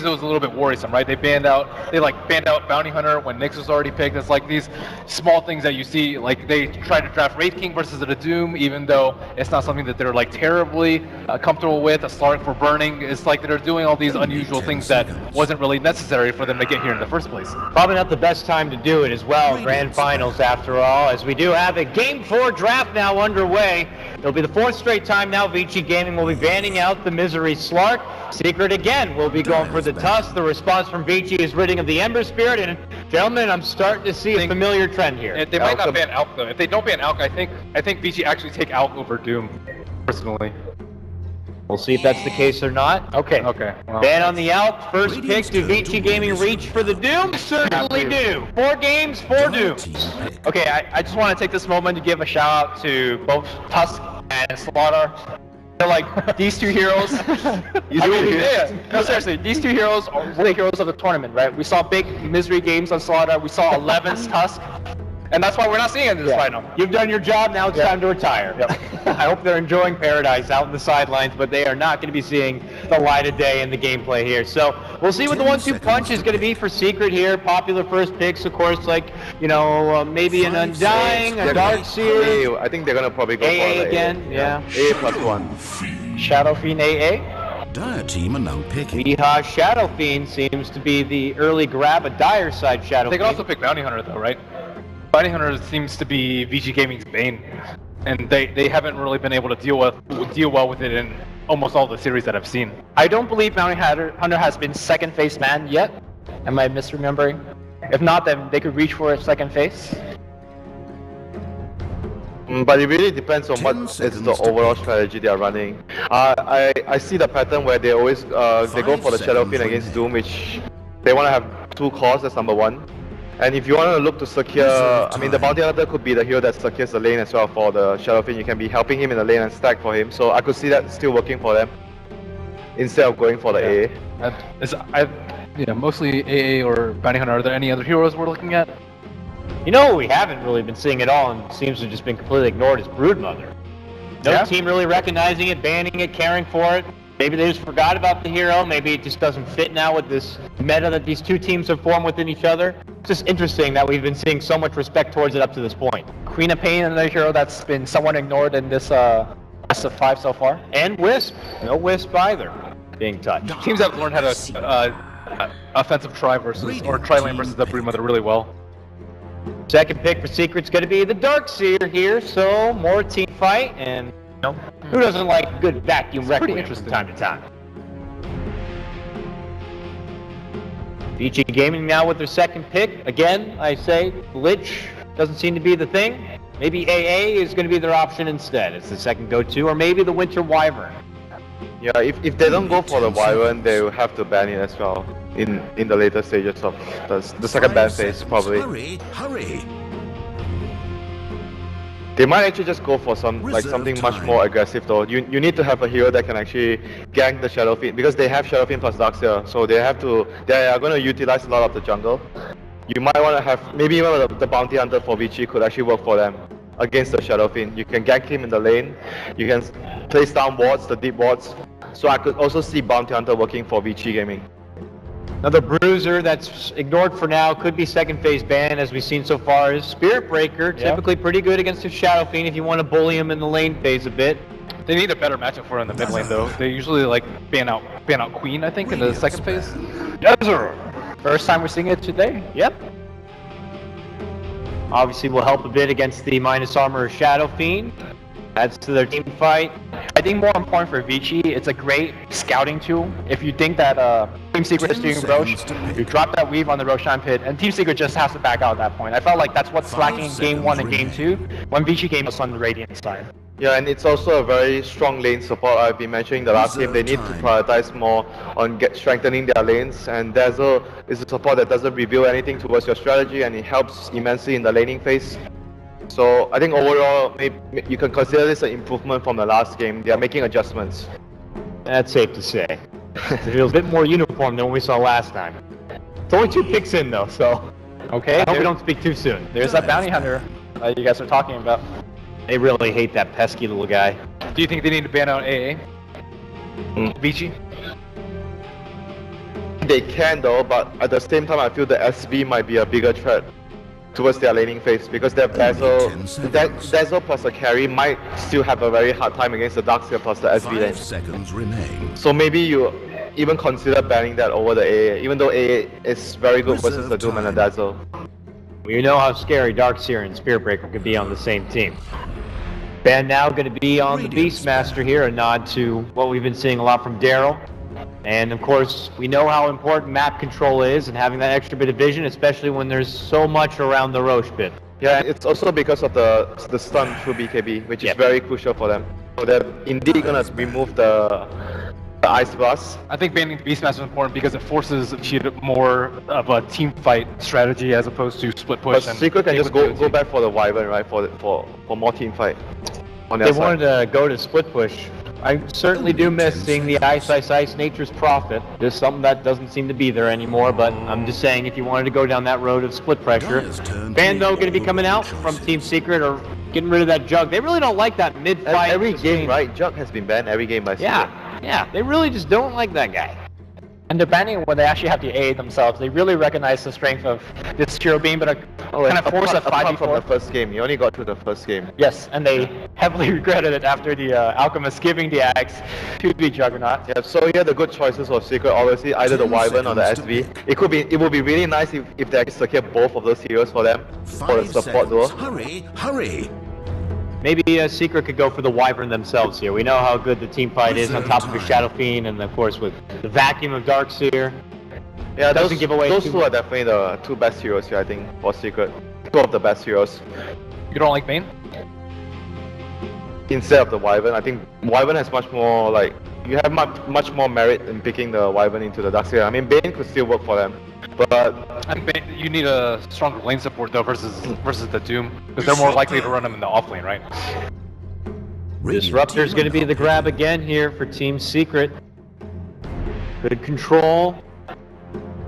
it was a little bit worrisome, right? They banned out Bounty Hunter when Nyx was already picked. It's like these small things that you see, like they tried to draft Wraith King versus the Doom, even though it's not something that they're like terribly comfortable with. A Slark for burning. It's like they're doing all these unusual things that wasn't really necessary for them to get here in the first place. Probably not the best time to do it as well. Grand Finals after all, as we do have a Game 4 draft now underway. It'll be the 4th straight time now Vici Gaming will be banning out the Misery Slark. Secret again will be going for the Tusk. The response from Vici is ridding of the Ember Spirit, and gentlemen, I'm starting to see a familiar trend here. They might not ban Alk though. If they don't ban Alk, I think Vici actually take Alk over Doom, personally. We'll see if that's the case or not. Okay. Well, Ban on the Alk. First pick. Do Vici Gaming reach for the Doom? Certainly do. 4 games, 4 Dooms. Okay, I just want to take this moment to give a shout out to both Tusk and Slaughter. They're like these two heroes. No, seriously, these two heroes are the heroes of the tournament, right? We saw big Misery games on Slaughter. We saw 11's Tusk. And that's why we're not seeing it this final. You've done your job, now it's time to retire. I hope they're enjoying paradise out in the sidelines, but they are not going to be seeing the light of day in the gameplay here. So we'll see what the 1-2 punch is going to be for Secret here. Popular first picks, of course, like, you know, maybe an Undying, a Darkseer. I think they're going to probably go AA for again, AA plus 1. Shadow Fiend AA. Dire team are now picking. Weehaw Shadow Fiend seems to be the early grab, a Dire side Shadow They Fiend. could also pick Bounty Hunter though, right? Bounty Hunter seems to be Vici Gaming's bane, and they haven't really been able to deal well with it in almost all the series that I've seen. I don't believe Bounty Hunter has been second phase banned yet. Am I misremembering? If not, then they could reach for a second phase. But it really depends on what is the overall strategy they are running. I see the pattern where they always they go for the Shadow Fiend against Doom, which they want to have 2 cores, that's number 1. And if you want to look to secure, I mean, the Bounty Hunter could be the hero that secures the lane as well for the Shadow Fiend. You can be helping him in the lane and stack for him. So I could see that still working for them instead of going for the AA. Mostly AA or Bounty Hunter. Are there any other heroes we're looking at? You know, we haven't really been seeing it all and seems to have just been completely ignored is Broodmother. No team really recognizing it, banning it, caring for it. Maybe they just forgot about the hero. Maybe it just doesn't fit now with this meta that these two teams have formed within each other. It's just interesting that we've been seeing so much respect towards it up to this point. Queen of Pain, another hero that's been somewhat ignored in this best of 5 so far. And Wisp. No Wisp either being touched. Teams have learned how to offensive tri lane versus the Broodmother really well. Second pick for Secret's going to be the Darkseer here, so more team fight, and who doesn't like good vacuum requiem from time to time? Vici Gaming now with their second pick. Again, I say Lich doesn't seem to be the thing. Maybe AA is going to be their option instead. It's the second go-to, or maybe the Winter Wyvern. Yeah, if they don't go for the Wyvern, they will have to ban it as well in the later stages of the second ban phase, probably. Hurry! They might actually just go for something much more aggressive though. You need to have a hero that can actually gank the Shadow Fiend, because they have Shadow Fiend plus Darkseer, so they are going to utilize a lot of the jungle. You might want to have, maybe even the Bounty Hunter for Vici could actually work for them against the Shadow Fiend. You can gank him in the lane, you can place down wards, the deep wards. So I could also see Bounty Hunter working for Vici Gaming. Another bruiser that's ignored for now, could be second phase ban as we've seen so far, is Spirit Breaker. Typically pretty good against the Shadow Fiend if you want to bully him in the lane phase a bit. They need a better matchup for in the mid lane though. They usually like ban out Queen, I think, in the second phase. First time we're seeing it today. Yep. Obviously will help a bit against the minus armor Shadow Fiend. Adds to their team fight. I think more important for Vici, it's a great scouting tool. If you think that Team Secret is doing Roche, you drop that weave on the Roshan pit, and Team Secret just has to back out at that point. I felt like that's what's lacking in Game 1 and Game 2, when Vici came was on the Radiant side. Yeah, and it's also a very strong lane support. I've been mentioning the last game. They need to prioritize more on strengthening their lanes, and Dazzle is a support that doesn't reveal anything towards your strategy, and it helps immensely in the laning phase. So I think overall, you can consider this an improvement from the last game. They are making adjustments. That's safe to say. It feels a bit more uniform than what we saw last time. It's only 2 picks in though, so okay. I hope we don't speak too soon. There's that Bounty Hunter you guys are talking about. They really hate that pesky little guy. Do you think they need to ban out AA? Vici? they can though, but at the same time I feel the SB might be a bigger threat towards their laning phase because their Dazzle plus a carry might still have a very hard time against the Darkseer plus the SB lane. 5 seconds remain. So maybe you even consider banning that over the AA, even though AA is very good versus the Doom and the Dazzle. You know how scary Darkseer and Spiritbreaker could be on the same team. Ban now going to be on the Beastmaster here, a nod to what we've been seeing a lot from Daryl. And of course, we know how important map control is and having that extra bit of vision, especially when there's so much around the Roche pit. Yeah, it's also because of the stun through BKB, which is very crucial for them. So they're indeed gonna remove the Ice Blast. I think banning the Beastmaster is important because it forces Vici more of a team fight strategy as opposed to split push. But Secret can just go back for the Wyvern, right? For more team fight. On their They side. wanted to go to split push. I certainly do miss seeing the Ice Nature's Prophet. There's something that doesn't seem to be there anymore, but I'm just saying if you wanted to go down that road of split pressure. Bando going to be coming out from Team Secret or getting rid of that Jug. They really don't like that mid-fight. Every game, right? Jug has been banned every game by Secret. Yeah, they really just don't like that guy. And they're banning when they actually have to aid themselves. They really recognize the strength of this hero being, but kind of force a apart from the 5v4. first game. You only got through the first game. Yes, and they heavily regretted it after the Alchemist giving the axe to the Juggernaut. Yeah, so here the good choices for Secret, obviously either the Wyvern or the SV. It would be really nice if they actually secure both of those heroes for them for the 5 support duo. seconds. Hurry! Maybe Secret could go for the Wyvern themselves here. We know how good the team fight is on top of your Shadow Fiend, and of course with the vacuum of Darkseer. Yeah, Doesn't give away those too two are definitely the two best heroes here, I think, for Secret. Two of the best heroes. You don't like Bane? Instead of the Wyvern, I think Wyvern has much more, like, you have much more merit in picking the Wyvern into the Darkseer. I mean, Bane could still work for them, but I think you need a stronger lane support though versus the Doom because they're more likely to run them in the off lane, right? Disruptor's going to be the grab again here for Team Secret. Good control.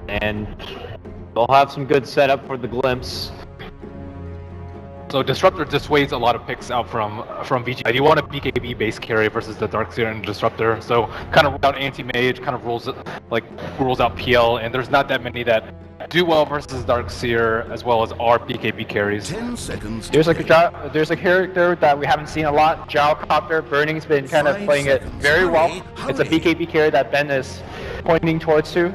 And they'll have some good setup for the Glimpse. So Disruptor dissuades a lot of picks out from Vici. You want a BKB base carry versus the Darkseer and Disruptor, so kind of rules out anti-mage, kind of rules out PL, and there's not that many that do well versus Darkseer as well as are BKB carries. 10 seconds. There's a character that we haven't seen a lot, Gyrocopter. Burning's been kind of 5 playing it seconds. very well. Hurry, It's a hurry. BKB carry that Ben is pointing towards to.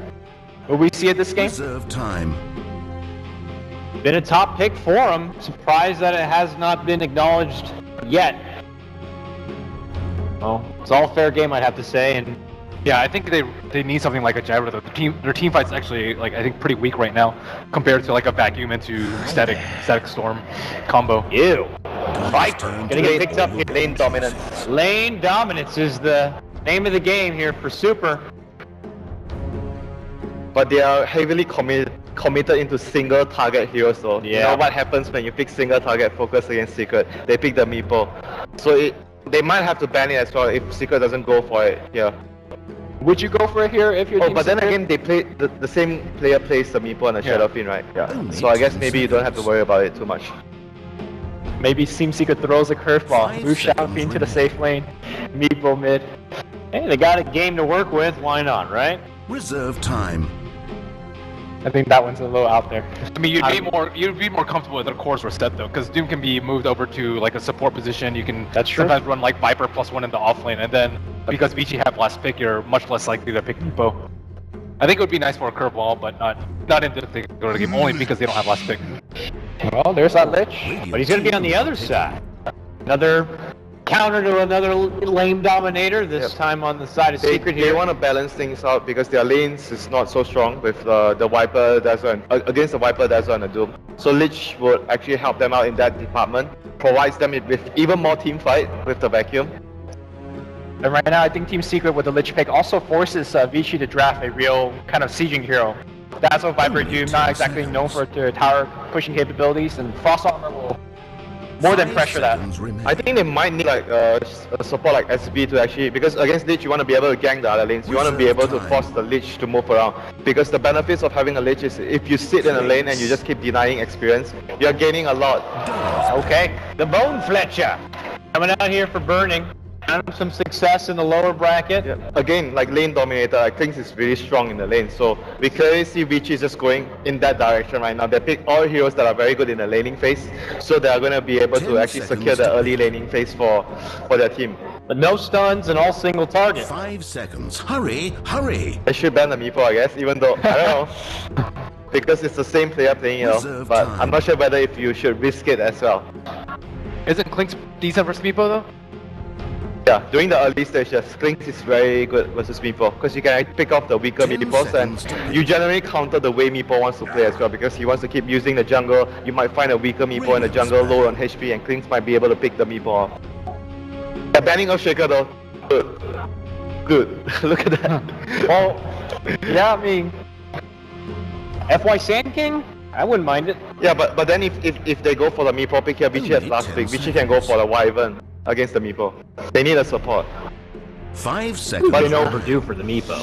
Will we see it this game? Reserve time. Been a top pick for him. Surprised that it has not been acknowledged yet. Well, it's all fair game, I'd have to say, and Yeah, I think they need something like a Gyro. Their team fight's actually I think pretty weak right now compared to like a Vacuum into Static Storm combo. ew. Right. Gonna get picked up here. lane dominance. Lane dominance is the name of the game here for Super. But they are heavily committed into single target heroes though. You Yeah. know what happens when you pick single target focus against Secret? They pick the Meeple. So they might have to ban it as well if Secret doesn't go for it here. Would you go for it here if you're Oh, Team but then Secret? again, they play the same player plays the Meeple and the Shadow Fiend, right? Yeah. Only So I guess 10 maybe you don't have to worry about it too much. Maybe Team Secret throws a curveball. 5 Move Shadow seconds Fiend to the safe lane. Meeple mid. Hey, they got a game to work with. Why not, right? Reserve time. I think that one's a little out there. I mean, you'd be more comfortable with a cores reset though, because Doom can be moved over to like a support position. You can That's true. sometimes run like Viper +1 in the off lane, and then because Vici have last pick, you're much less likely to pick Nepo. I think it would be nice for a curveball, but not in this particular game, only because they don't have last pick. Well, there's that Lich. But he's going to be on the other side. Another counter to another lame dominator, this Yep. time on the side of They Secret here. want to balance things out because their lanes is not so strong with the Viper Dazzle against the Viper Dazzle and the Doom. So Lich would actually help them out in that department, provides them with even more team fight with the Vacuum. And right now, I think Team Secret with the Lich pick also forces Vici to draft a real kind of sieging hero. Dazzle, Viper, Doom, not exactly known for their tower pushing capabilities, and Frost Armor will more than 5 pressure that. seconds remain. I think they might need like a support like SB to actually, because against Lich you want to be able to gank the other lanes, you want to be able to force the Lich to move around. Because the benefits of having a Lich is if you sit in a lane and you just keep denying experience, you're gaining a lot. Okay, the Bone Fletcher coming out here for Burning. Found some success in the lower bracket. Yeah. Again, like lane dominator, I think is really strong in the lane. So we clearly see Vici just going in that direction right now. They pick all heroes that are very good in the laning phase, so they are going to be able to 10 actually secure seconds the to early laning phase for their team. But no stuns and all single target. 5 seconds. Hurry, hurry. They should ban the Meepo, I guess, even though, I don't know. Because it's the same player playing, you know. Reserve But time. I'm not sure whether if you should risk it as well. Isn't Klink's decent versus Meepo though? Yeah, during the early stage, yes, Klink is very good versus Meepo because you can pick off the weaker 10 Meepos seconds to and pick. you generally counter the way Meepo wants to play as well because he wants to keep using the jungle. You might find a weaker Meepo in the jungle, low on HP, and Klink might be able to pick the Meepo off. The banning of Shaker though, good. Good. Look at that. Well, yeah, I mean, FY Sand King, I wouldn't mind it. Yeah, but then if they go for the Meepo pick here, Vici has last pick. Vici can go for the Wyvern against the Meepo. They need a support. 5 seconds. But overdue for the Meepo.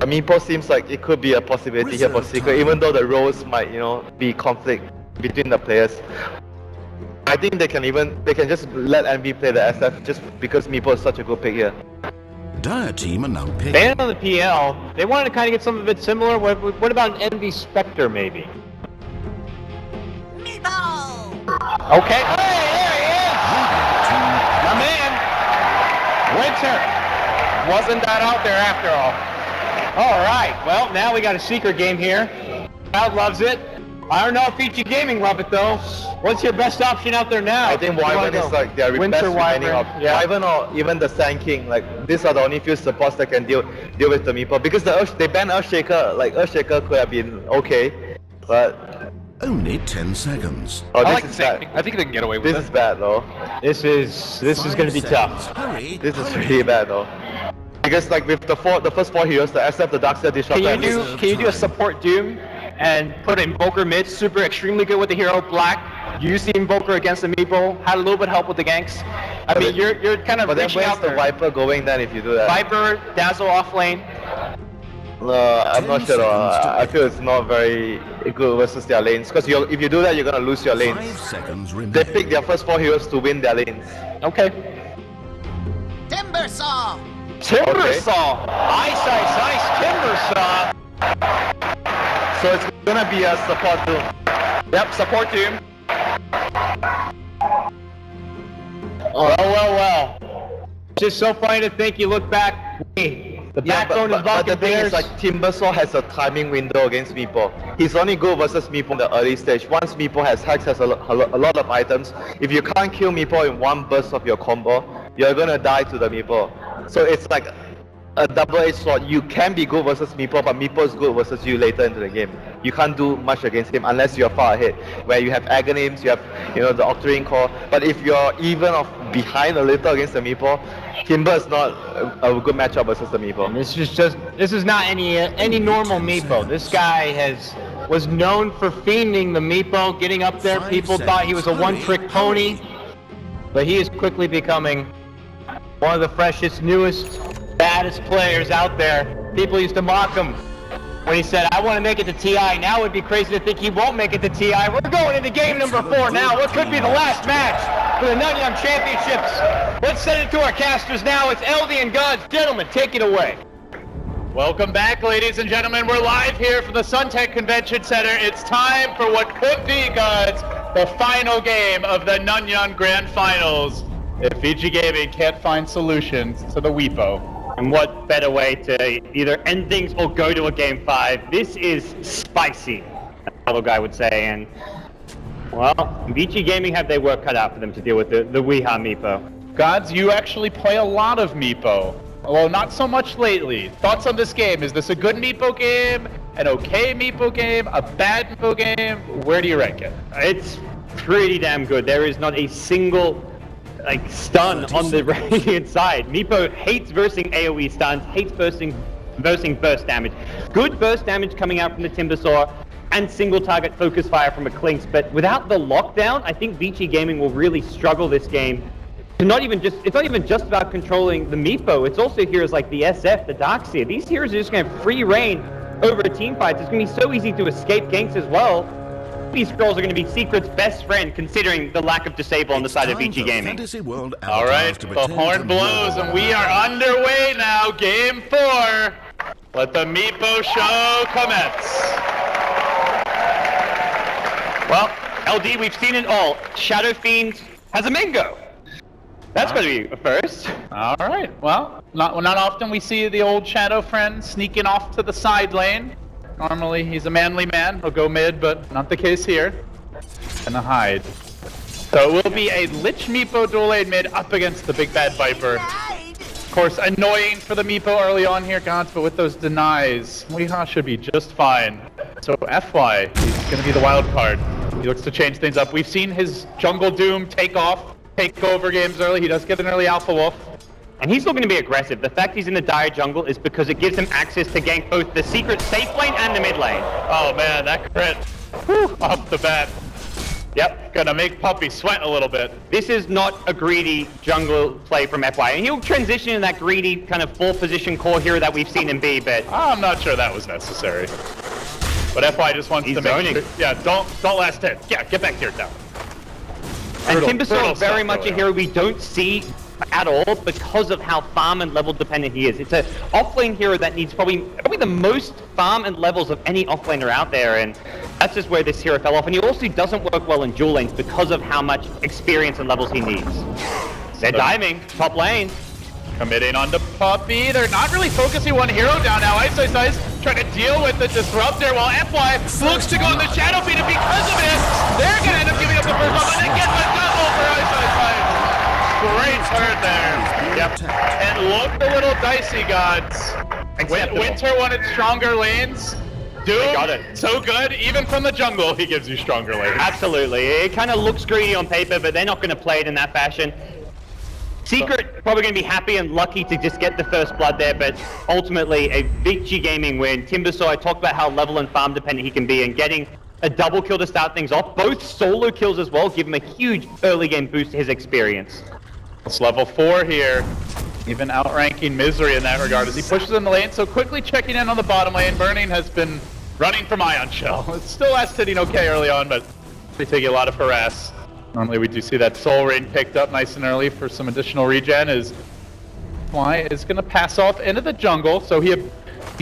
A Meepo seems like it could be a possibility here for Reserve Secret, time. even though the roles might, you know, be conflict between the players. I think they can just let Envy play the SF just because Meepo is such a good pick here. Dire team are now picking. Ban on the PL, they wanted to kind of get something a bit similar. What about an Envy Spectre, maybe? Okay. Hey, there he is! My man! Winter! Wasn't that out there after all. Alright, well, now we got a secret game here. Crowd loves it. I don't know if Vici Gaming love it though. What's your best option out there now? I think Where do you Wyvern wanna is go? like their Winter best remaining Wyvern, option. yeah. Wyvern or even the Sand King, like these are the only few supports that can deal with the Meepo. Because they banned Earthshaker, like Earthshaker could have been okay, but Only 10 seconds. oh, I this like is the same bad. thing. I think they can get away with This it. is bad though. This is going to be tough. Hurry. This is really bad though. Because like with the first four heroes, the SF, the Darkseer, Disruptor, and this- Can you do a support Doom and put Invoker mid, super extremely good with the hero, Black, use the Invoker against the Meepo, had a little bit of help with the ganks. I mean, you're kind of but then reaching where's out the there. Viper going then if you do that? Viper, Dazzle off lane. I'm 10 not sure though. seconds to I feel it's not very good versus their lanes. Because if you do that, you're gonna lose your 5 lanes. seconds remain. They pick their first four heroes to win their lanes. Okay. Timber Saw! Timber Okay. Saw! Ice, Timber Saw! So it's gonna be a support Doom. Yep, support Doom. Well. Just so funny to think you look back. The backbone is but the Vulcan thing Bears. is like Timbersaw has a timing window against Meepo. He's only good versus Meepo in the early stage. Once Meepo has hacks, has a lot of items. If you can't kill Meepo in one burst of your combo, you're gonna die to the Meepo. So it's like a double-edged sword. You can be good versus Meepo, but Meepo is good versus you later into the game. You can't do much against him unless you're far ahead, where you have Aghanims, you have the Octarine Core. But if you're even of behind a little against the Meepo, Timber is not a good matchup versus the Meepo. This is not any normal Meepo. This guy was known for fiending the Meepo, getting up there. 5 People thought he was a seconds. one-trick pony, but he is quickly becoming one of the freshest, newest, baddest players out there. People used to mock him when he said, "I want to make it to TI." Now it'd be crazy to think he won't make it to TI. We're going into game number 4 now. What could be the last match for the Nanyang Championships? Let's send it to our casters now. It's LD and Gods. Gentlemen, take it away. Welcome back, ladies and gentlemen. We're live here from the Suntech Convention Center. It's time for what could be, Gods, the final game of the Nanyang Grand Finals. If Vici Gaming can't find solutions to the Weepo. And what better way to either end things or go to a game 5? This is spicy, a fellow guy would say. And, well, Vici Gaming have their work cut out for them to deal with the Weeha Meepo. Gods, you actually play a lot of Meepo. Well, not so much lately. Thoughts on this game? Is this a good Meepo game? An okay Meepo game? A bad Meepo game? Where do you rank it? It's pretty damn good. There is not a single stun on the Radiant side. Meepo hates versing AoE stuns, hates versing burst damage. Good burst damage coming out from the Timbersaw and single target focus fire from a Clinks, but without the lockdown, I think Vici Gaming will really struggle this game. It's not even just about controlling the Meepo, it's also heroes like the SF, the Darkseer. These heroes are just going to have free reign over a team fight. It's going to be so easy to escape ganks as well. these girls are going to be Secret's best friend, considering the lack of disable on the side of Time Vici for Gaming. Fantasy World All right, avatars to the pretend horn to blows know and we are underway now. Game 4. Let the Meepo show commence. Well, LD, we've seen it all. Shadow Fiend has a Mingo. That's going to be a first. All right, well, not often we see the old Shadow friend sneaking off to the side lane. Normally, he's a manly man. He'll go mid, but not the case here. Gonna hide. So it will be a Lich Meepo dual lane mid up against the big bad Viper. Of course, annoying for the Meepo early on here, Gauntz, but with those denies, Weehaw should be just fine. So FY, he's gonna be the wild card. He looks to change things up. We've seen his Jungle Doom take over games early. He does get an early Alpha Wolf. And he's still going to be aggressive. The fact he's in the dire jungle is because it gives him access to gank both the secret safe lane and the mid lane. Oh man, that crit. Whew, off the bat. Yep, gonna make Puppy sweat a little bit. This is not a greedy jungle play from FY. And he'll transition in that greedy kind of 4th position core hero that we've seen him be, but... I'm not sure that was necessary. But FY just wants to make zoning. sure... Yeah, don't last hit. Yeah, get back here now. And Brutal Timbersaw stuff very much a going hero we don't see at all because of how farm and level dependent he is. It's an off-lane hero that needs probably the most farm and levels of any off-laner out there, and that's just where this hero fell off. And he also doesn't work well in dual lanes because of how much experience and levels he needs. They're diving, top lane. Committing onto Puppy. They're not really focusing one hero down now. Ice trying to deal with the disruptor while FY looks to go on the Shadow Fiend, and because of it, they're gonna end up giving up the first one, and they get the double for Ice. Great turn there. Yep. And look a little dicey, gods. Winter wanted stronger lanes. Doom, got it. So good, even from the jungle, he gives you stronger lanes. Absolutely. It kind of looks greedy on paper, but they're not going to play it in that fashion. Secret probably going to be happy and lucky to just get the first blood there, but ultimately a Vici Gaming win. Timbersaw, I talked about how level and farm dependent he can be, and getting a double kill to start things off. Both solo kills as well give him a huge early game boost to his experience. It's level 4 here, even outranking Misery in that regard as he pushes in the lane, so quickly checking in on the bottom lane. Burning has been running from Ion Shell. It's still last hitting okay early on, but they take a lot of harass. Normally we do see that Soul Rain picked up nice and early for some additional regen as FY is going to pass off into the jungle, so he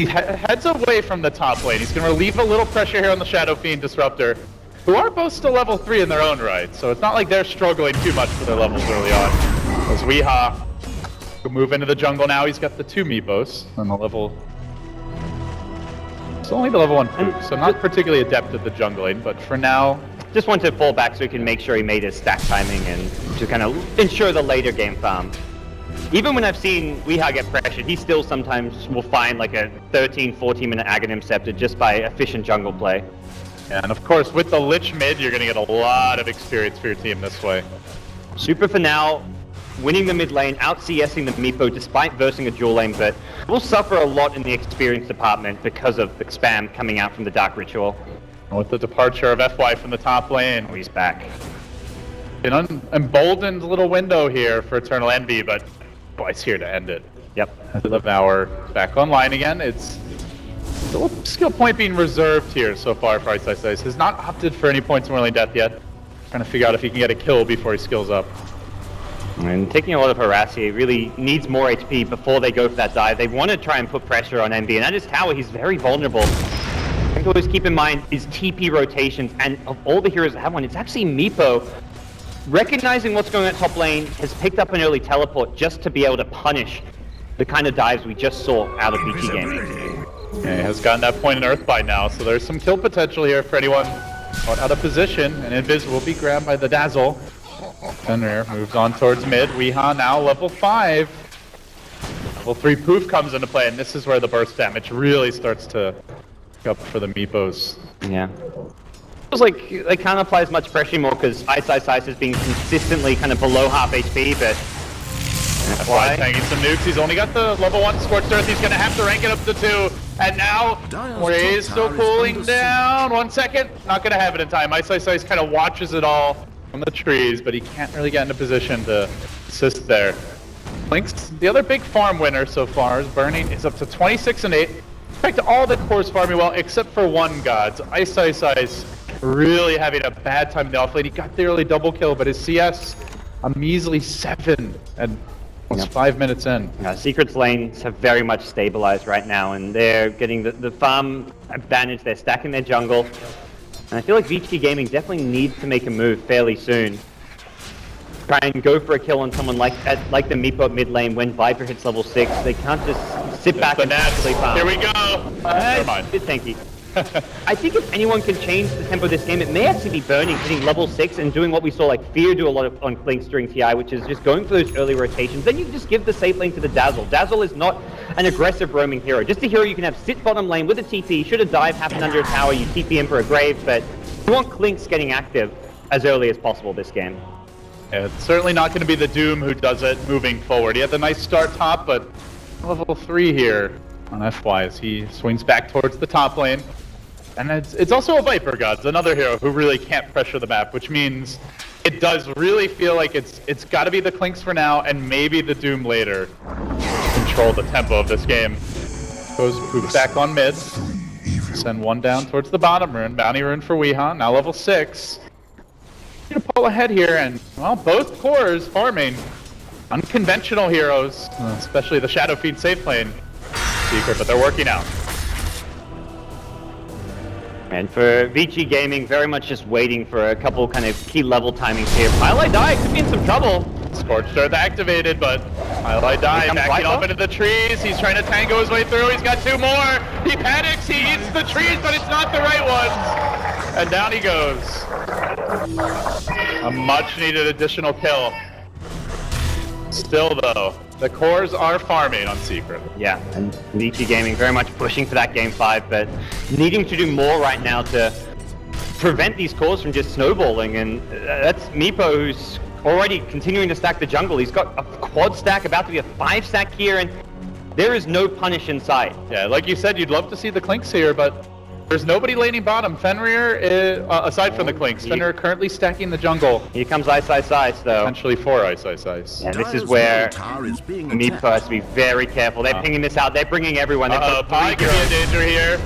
heads away from the top lane. He's going to relieve a little pressure here on the Shadow Fiend Disruptor, who are both still level 3 in their own right, so it's not like they're struggling too much for their levels early on. As Weehaw will move into the jungle now, he's got the 2 Meepos on the level... It's only the level 1 Poop, so not particularly adept at the jungling, but for now... Just wanted to fall back so he can make sure he made his stack timing and to kind of ensure the later game farm. Even when I've seen Weehaw get pressured, he still sometimes will find like a 13-14 minute Aghanim Scepter just by efficient jungle play. And of course, with the Lich mid, you're going to get a lot of experience for your team this way. Super for now, winning the mid lane, out-CSing the Meepo despite versing a dual lane, but will suffer a lot in the experience department because of the spam coming out from the Dark Ritual. And with the departure of FY from the top lane, Oh, he's back. an emboldened little window here for Eternal Envy, but FY's here to end it. Yep. 11 hour back online again. It's a little skill point being reserved here so far for Ice. Has not opted for any points in Whirling Death yet. Trying to figure out if he can get a kill before he skills up. And taking a lot of harass here, really needs more HP before they go for that dive. They want to try and put pressure on Envy, and at his tower, he's very vulnerable. I think always keep in mind is TP rotations, and of all the heroes that have one, it's actually Meepo. Recognizing what's going on top lane, has picked up an early teleport just to be able to punish the kind of dives we just saw out of Vici Gaming. Yeah, he has gotten that point in Earthbind now, so there's some kill potential here for anyone caught out of position, and Invis will be grabbed by the Dazzle. Fenrir moves on towards mid. Weehaw now level 5. Level 3 Poof comes into play, and this is where the burst damage really starts to pick up for the Meepos. Yeah. Feels like they can't apply as much pressure anymore because Ice is being consistently kind of below half HP, but... FY taking some nukes. He's only got the level 1 Scorched Earth. He's going to have to rank it up to 2. And now, where he is still cooling down. 1 second. Not going to have it in time. Ice kind of watches it all from the trees, but he can't really get into position to assist there. Lynx, the other big farm winner so far, is Burning is up to 26 and 8. In fact, all the cores farming well, except for one Gods. Ice really having a bad time in the offlane. He got the early double kill, but his CS a measly 7 and almost 5 minutes in. Secret's lanes have very much stabilized right now, and they're getting the farm advantage. They're stacking their jungle. And I feel like Vici Gaming definitely needs to make a move fairly soon. Try and go for a kill on someone like the Meepo mid lane when Viper hits level 6. They can't just sit back and actually farm. Here we go. Never mind. Good tanky. I think if anyone can change the tempo of this game, it may actually be Burning hitting level 6 and doing what we saw like Fear do a lot of on Clinks during TI, which is just going for those early rotations. Then you just give the safe lane to the Dazzle. Dazzle is not an aggressive roaming hero. Just a hero you can have sit bottom lane with a TP. Should a dive happen under a tower, you TP in for a grave, but you want Clinks getting active as early as possible this game. Yeah, it's certainly not going to be the Doom who does it moving forward. He had the nice start top, but level 3 here on FY as he swings back towards the top lane. And it's also a Viper Gods, another hero who really can't pressure the map, which means it does really feel like it's got to be the Clinks for now and maybe the Doom later to control the tempo of this game. Goes Poop back on mid. Send one down towards the bottom rune. Bounty rune for Weehaw, now level 6. Gonna pull ahead here, and well, both cores farming unconventional heroes, especially the Shadow Fiend safe lane Secret, but they're working out. And for Vici Gaming, very much just waiting for a couple kind of key level timings here. Highlight Die could be in some trouble. Scorched Earth activated, but Highlight Die backing off into the trees. He's trying to tango his way through. He's got 2 more. He panics. He eats the trees, but it's not the right ones. And down he goes. A much-needed additional kill. Still, though, the cores are farming on Secret. Yeah, and Vici Gaming very much pushing for that game 5, but needing to do more right now to prevent these cores from just snowballing. And that's Meepo, who's already continuing to stack the jungle. He's got a quad stack, about to be a 5 stack here, and there is no punish in sight. Yeah, like you said, you'd love to see the Clinks here, but there's nobody laning bottom. Fenrir, aside from the Clinks, Fenrir currently stacking the jungle. Here comes Ice Ice Ice, though. Potentially 4 Ice Ice Ice. And this is where Meepo has to be very careful. They're pinging this out. They're bringing everyone. Pi could be in danger here.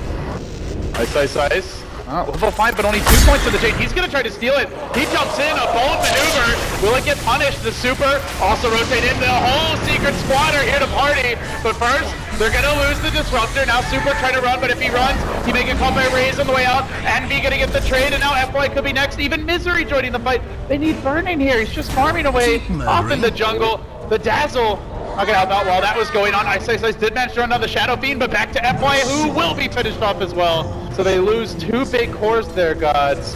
Ice Ice Ice. Level 5, but only 2 points to the Jade. He's going to try to steal it. He jumps in, a bold maneuver. Will it get punished? The Super also rotate in. The whole Secret squad are here to party. But first, they're going to lose the Disruptor. Now Super trying to run, but if he runs, he may get caught by Raze on the way out. And be going to get the trade, and now FY could be next. Even Misery joining the fight. They need Burning here. He's just farming away off in the jungle. The Dazzle not gonna help out while that was going on. Ice Ice Ice did manage to run down the Shadow Fiend, but back to FY, who will be finished off as well. So they lose 2 big cores there, Gods.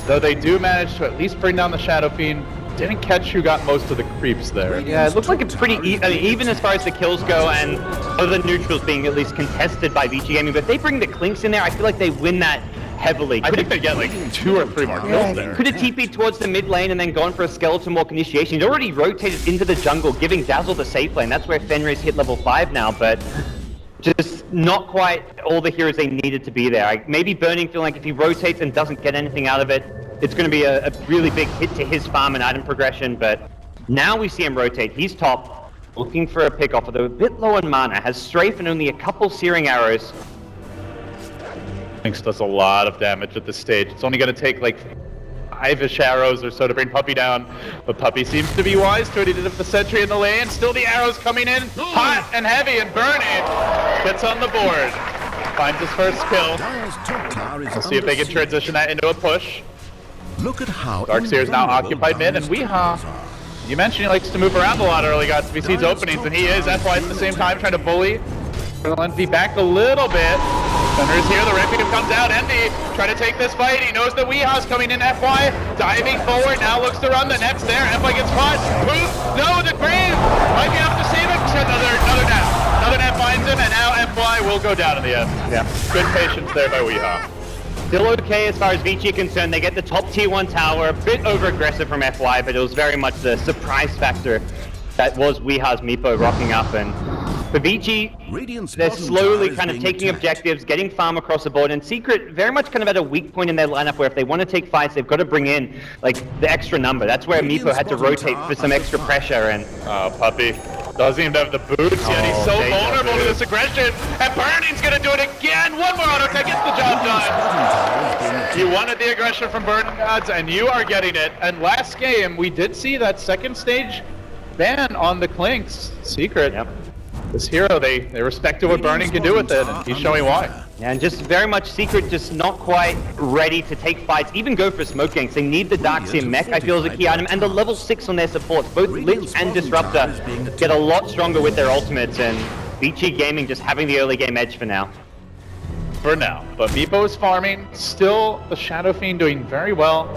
Though they do manage to at least bring down the Shadow Fiend. Didn't catch who got most of the creeps there. Yeah, it looks like it's pretty even as far as the kills go, and other neutrals being at least contested by Vici Gaming. But if they bring the Clinks in there, I feel like they win that heavily. I think they get like 2 or 3 more kills there. Could have TP'd towards the mid lane and then gone for a skeleton walk initiation. He'd already rotated into the jungle, giving Dazzle the safe lane. That's where Fenrir's hit level 5 now, but just not quite all the heroes they needed to be there. Maybe Burning feeling like if he rotates and doesn't get anything out of it, it's going to be a really big hit to his farm and item progression, but now we see him rotate. He's top, looking for a pick off, although a bit low on mana, has Strafe and only a couple Searing Arrows. Clinks does a lot of damage at this stage. It's only going to take like 5-ish arrows or so to bring Puppey down, but Puppey seems to be wise to it. He did have the sentry in the lane. Still the arrows coming in hot and heavy, and Burning gets on the board. Finds his first kill. We'll see if they can transition that into a push. Look at how Darkseer is now occupied mid, and Weehaw, you mentioned he likes to move around a lot early, Gods, if he sees openings, and he is. That's why at the same time trying to bully. Envy back a little bit. Fenrir's here, the Requiem comes out. Envy trying to take this fight. He knows that Weehaw's coming in. FY diving forward, now looks to run. The net's there. FY gets caught. Poof! No, the grave might be enough to save him. Another net. Another net finds him, and now FY will go down in the end. Yeah. Good patience there by Weehaw. Still okay as far as Vici is concerned. They get the top tier 1 tower, a bit over-aggressive from FY, but it was very much the surprise factor that was Weehaw's Meepo rocking up. And for Vici, they're slowly kind of taking objectives, getting farm across the board, and Secret very much kind of at a weak point in their lineup where if they want to take fights, they've got to bring in like the extra number. That's where Meepo had to rotate for some extra pressure. And Puppey doesn't even have the boots yet. He's so vulnerable to this aggression, and Burning's gonna do it again. One more auto attack gets the job done. He wanted the aggression from Burning Gods, and you are getting it. And last game, we did see that second stage ban on the Clinks. Secret. Yep. This hero, they respected what Burning can do with it, and he's showing why. Yeah, and just very much Secret, just not quite ready to take fights, even go for smoke ganks. They need the Darkseer mech, I feel, as a key item, and the level 6 on their supports. Both Lich and Disruptor get a lot stronger with their ultimates, and Vici Gaming just having the early game edge for now. For now, but Meepo is farming. Still, the Shadow Fiend doing very well.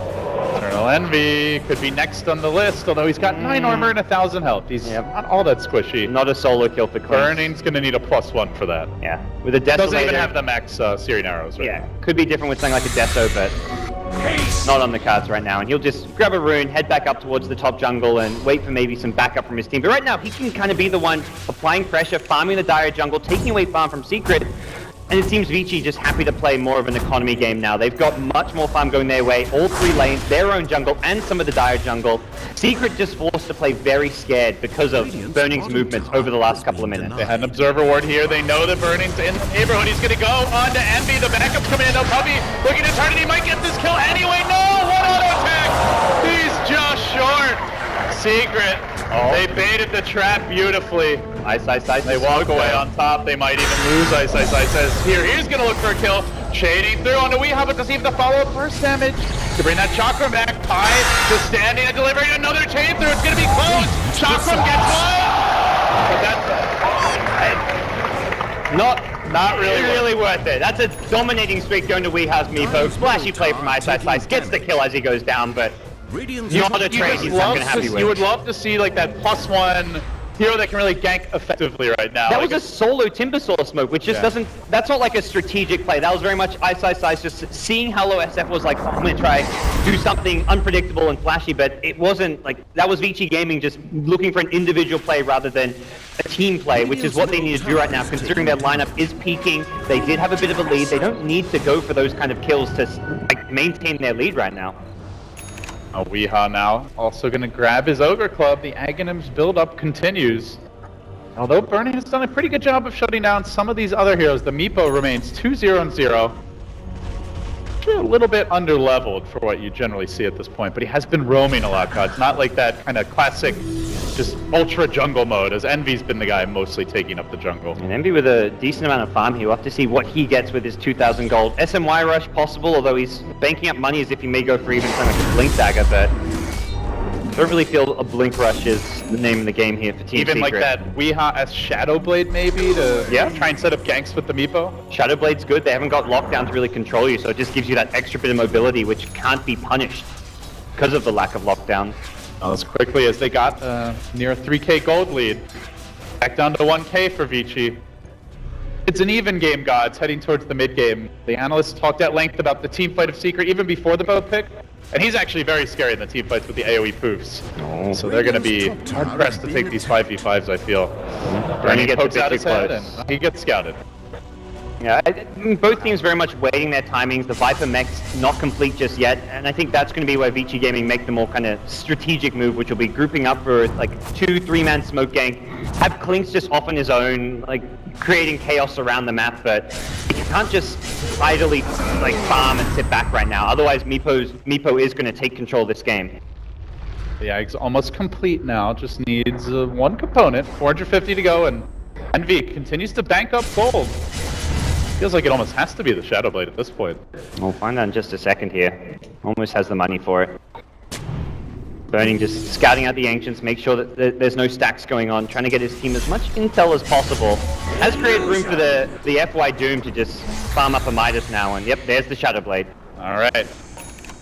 Eternal Envy could be next on the list, although he's got 9 armor and 1,000 health. He's not all that squishy. Not a solo kill for Clinks. Burning's gonna need a +1 for that. Yeah, with a Desolator. Doesn't even have the max Searing Arrows, right? Yeah, could be different with something like a Deso, but not on the cards right now. And he'll just grab a rune, head back up towards the top jungle, and wait for maybe some backup from his team. But right now, he can kind of be the one applying pressure, farming the dire jungle, taking away farm from Secret. And it seems Vici just happy to play more of an economy game now. They've got much more farm going their way, all 3 lanes, their own jungle, and some of the dire jungle. Secret just forced to play very scared because of Burning's movements over the last couple of minutes. They had an observer ward here. They know that Burning's in the neighborhood. He's gonna go on to Envy. The backup's coming in. No, Puppy looking to turn it. He might get this kill anyway. No, what auto attack? He's just short. Secret. They baited the trap beautifully. Ice. They walk away on top. They might even lose. Ice says here. He's gonna look for a kill. Shading through onto Weehaw, but does he have the follow-up burst damage to bring that Chakram back? Pi just standing and delivering another chain through. It's gonna be close. Chakram gets one. But that's not really worth it. That's a dominating streak going to Weehaw's Meepo. Splashy play from Ice. Gets the kill as he goes down, but not a trade he's not gonna happy with. You would love to see like that +1 hero that can really gank effectively right now. That like was a solo Timbersaw smoke, which just doesn't, that's not like a strategic play. That was very much Ice, just seeing how low SF was like, oh, I'm gonna try do something unpredictable and flashy, but it wasn't like, that was Vici Gaming just looking for an individual play rather than a team play, which is what they need to do right now, considering their lineup is peaking. They did have a bit of a lead. They don't need to go for those kind of kills to like maintain their lead right now. Weehaw now also going to grab his Ogre Club. The Aghanim's build-up continues. Although Burning has done a pretty good job of shutting down some of these other heroes, the Meepo remains 2-0-0. A little bit under-leveled for what you generally see at this point, but he has been roaming a lot, God. It's not like that kind of classic, just ultra jungle mode, as Envy's been the guy mostly taking up the jungle. And Envy with a decent amount of farm here. We'll have to see what he gets with his 2,000 gold. SMY rush possible, although he's banking up money as if he may go for even something like a Blink Dagger, but I don't really feel a Blink Rush is the name of the game here for Team Even Secret. like that Weehaw as Shadowblade maybe to try and set up ganks with the Meepo? Shadowblade's good. They haven't got lockdown to really control you, so it just gives you that extra bit of mobility, which can't be punished because of the lack of lockdown. As quickly as they got near a 3k gold lead. Back down to 1k for Vici. It's an even game, Gods, heading towards the mid game. The analysts talked at length about the team fight of Secret even before the boat pick. And he's actually very scary in the team fights with the AoE poofs. So they're going to be hard-pressed to take these 5v5s, I feel. Burning pokes out his head and he gets scouted. Yeah, both teams very much waiting their timings. The Viper mech's not complete just yet, and I think that's going to be where Vici Gaming make the more kind of strategic move, which will be grouping up for like 2-3-man smoke gank. Have Clinks just off on his own, like creating chaos around the map, but he can't just idly like farm and sit back right now. Otherwise, Meepo is going to take control of this game. The Ag's almost complete now. Just needs one component. 450 to go, and Envy continues to bank up gold. Feels like it almost has to be the Shadowblade at this point. We'll find out in just a second here. Almost has the money for it. Burning just scouting out the Ancients, make sure that there's no stacks going on, trying to get his team as much intel as possible. Has created room for the FY Doom to just farm up a Midas now, and yep, there's the Shadowblade. Alright.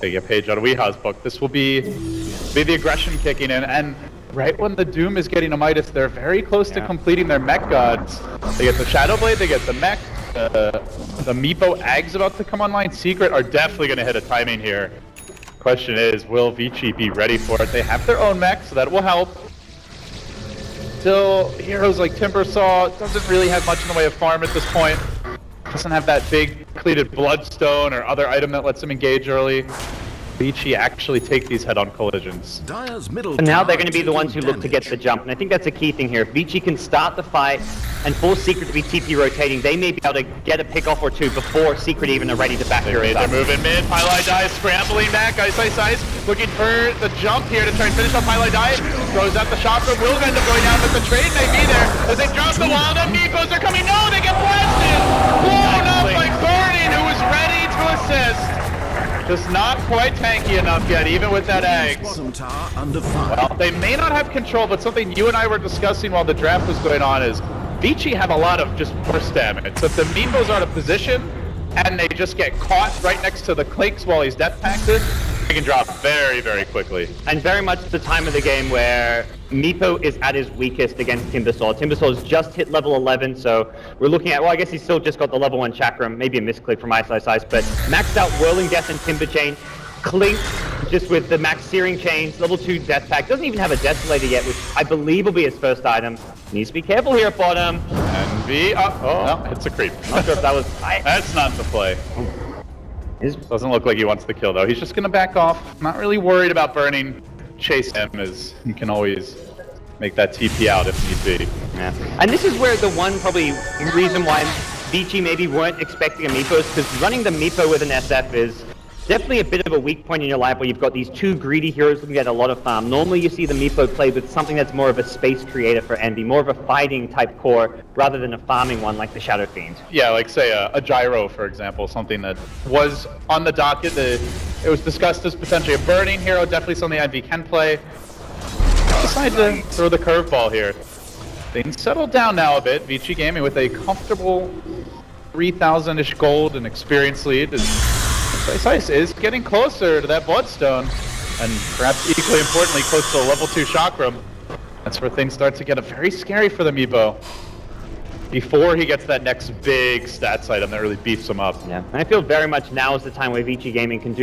Take a page out of Weehaw's book. This will be the aggression kicking in, and right when the Doom is getting a Midas, they're very close to completing their mech gods. They get the Shadowblade, they get the mech. The Meepo Ag's about to come online. Secret are definitely going to hit a timing here. Question is, will Vici be ready for it? They have their own mech, so that will help. Still, heroes like Timbersaw doesn't really have much in the way of farm at this point. Doesn't have that big completed Bloodstone or other item that lets him engage early. Vici actually take these head-on collisions. Dire's middle And now tower they're going to be the taking ones who look to get the damage. jump, and I think that's a key thing here. If Vici can start the fight and force Secret to be TP rotating, they may be able to get a pick off or two before Secret even are ready to back They Heroes made their up. move in mid. Pylai Die scrambling back. Ice, looking for the jump here to try and finish up Pylai Die. Throws out the chakra. Will end up going down, but the trade may be there as they drop the wall. The Meepos are coming. No, they get blasted. Blown up by Burning, who was ready to assist. Just not quite tanky enough yet, even with that eggs. Bottom tower under fire. Well, they may not have control, but something you and I were discussing while the draft was going on is Vici have a lot of just burst damage. So if the Meepos are out of position and they just get caught right next to the Clinks while he's death packed, they can drop very, very quickly. And very much the time of the game where Meepo is at his weakest against Timbersaw. Timbersaw has just hit level 11, so we're looking at, well, I guess he's still just got the level 1 chakram, maybe a misclick from Ice, but maxed out Whirling Death and Timber Chain. Clink, just with the max Searing Chains, level 2 Death Pack. Doesn't even have a Desolator yet, which I believe will be his first item. Needs to be careful here at bottom. And no, it's a creep. Not sure if that was... That's not the play. Doesn't look like he wants the kill though. He's just gonna back off. Not really worried about Burning. Chase him as he can always make that TP out if need be. Yeah. And this is where the one probably reason why Vici maybe weren't expecting a Meepo is because running the Meepo with an SF is definitely a bit of a weak point in your lineup where you've got these two greedy heroes looking at a lot of farm. Normally you see the Meepo played with something that's more of a space creator for Envy, more of a fighting type core rather than a farming one like the Shadow Fiend. Yeah, like say a Gyro, for example, something that was on the docket. It was discussed as potentially a burning hero, definitely something Envy can play. Decided to throw the curveball here. Things settled down now a bit. Vici Gaming with a comfortable 3,000-ish gold and experience lead. Ice is getting closer to that Bloodstone, and perhaps equally importantly, close to a level 2 Chakram. That's where things start to get very scary for the Meepo. Before he gets that next big stats item that really beefs him up. Yeah, and I feel very much now is the time where Vici Gaming can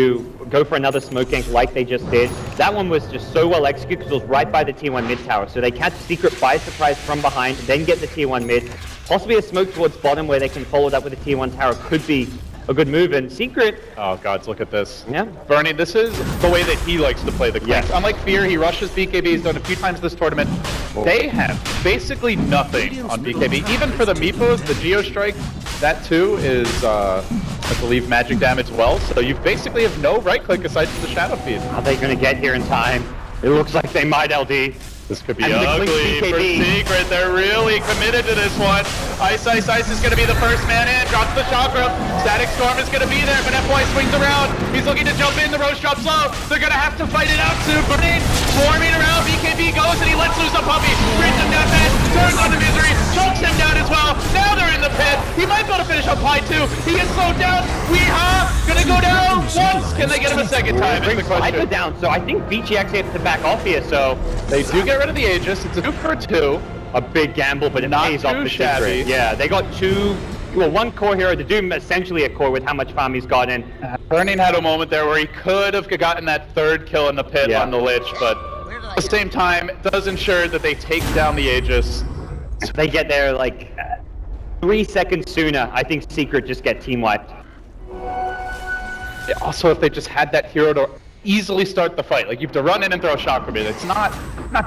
go for another smoke gank like they just did. That one was just so well executed because it was right by the tier 1 mid tower. So they catch Secret by surprise from behind, then get the tier 1 mid. Possibly a smoke towards bottom where they can follow that with a tier 1 tower could be a good move. And Secret... Oh gods, look at this. Yeah. Burning, this is the way that he likes to play the Clanks. Yes. Unlike Fear, he rushes BKB, he's done a few times this tournament. They have basically nothing on BKB. Even for the Meepos, the Geo Strike, that too is, I believe, magic damage well. So you basically have no right click aside from the Shadow Fiend. Are they going to get here in time? It looks like they might, LD. This could be And the ugly Clink for BKB. Secret. They're really committed to this one. Ice is going to be the first man in. Drops the Chakra. Static Storm is going to be there, but FY swings around. He's looking to jump in. The Roche drops low. They're going to have to fight it out soon. Burning, swarming around. BKB goes and he lets loose a puppy. Brings him down bad. Turns on the Misery. Chokes him down as well. Now they're in the pit. He might be able to finish up high too. He gets slowed down. Gonna go down once. Can they get him a second time? Is the Sniper question. down, so I think Vici actually has to back off here, so... They do get rid of the Aegis. It's a 2 for 2. A big gamble, but it Not pays off too the shabby. Secret. Yeah, they got one core hero to do essentially a core with how much farm he's got in. Burning had a moment there where he could have gotten that third kill in the pit Yeah. on the Lich, but at the same time, it does ensure that they take down the Aegis. They get there like 3 seconds sooner. I think Secret just get team wiped. Also, if they just had that hero to easily start the fight, like you have to run in and throw a Chakra Beam, it's not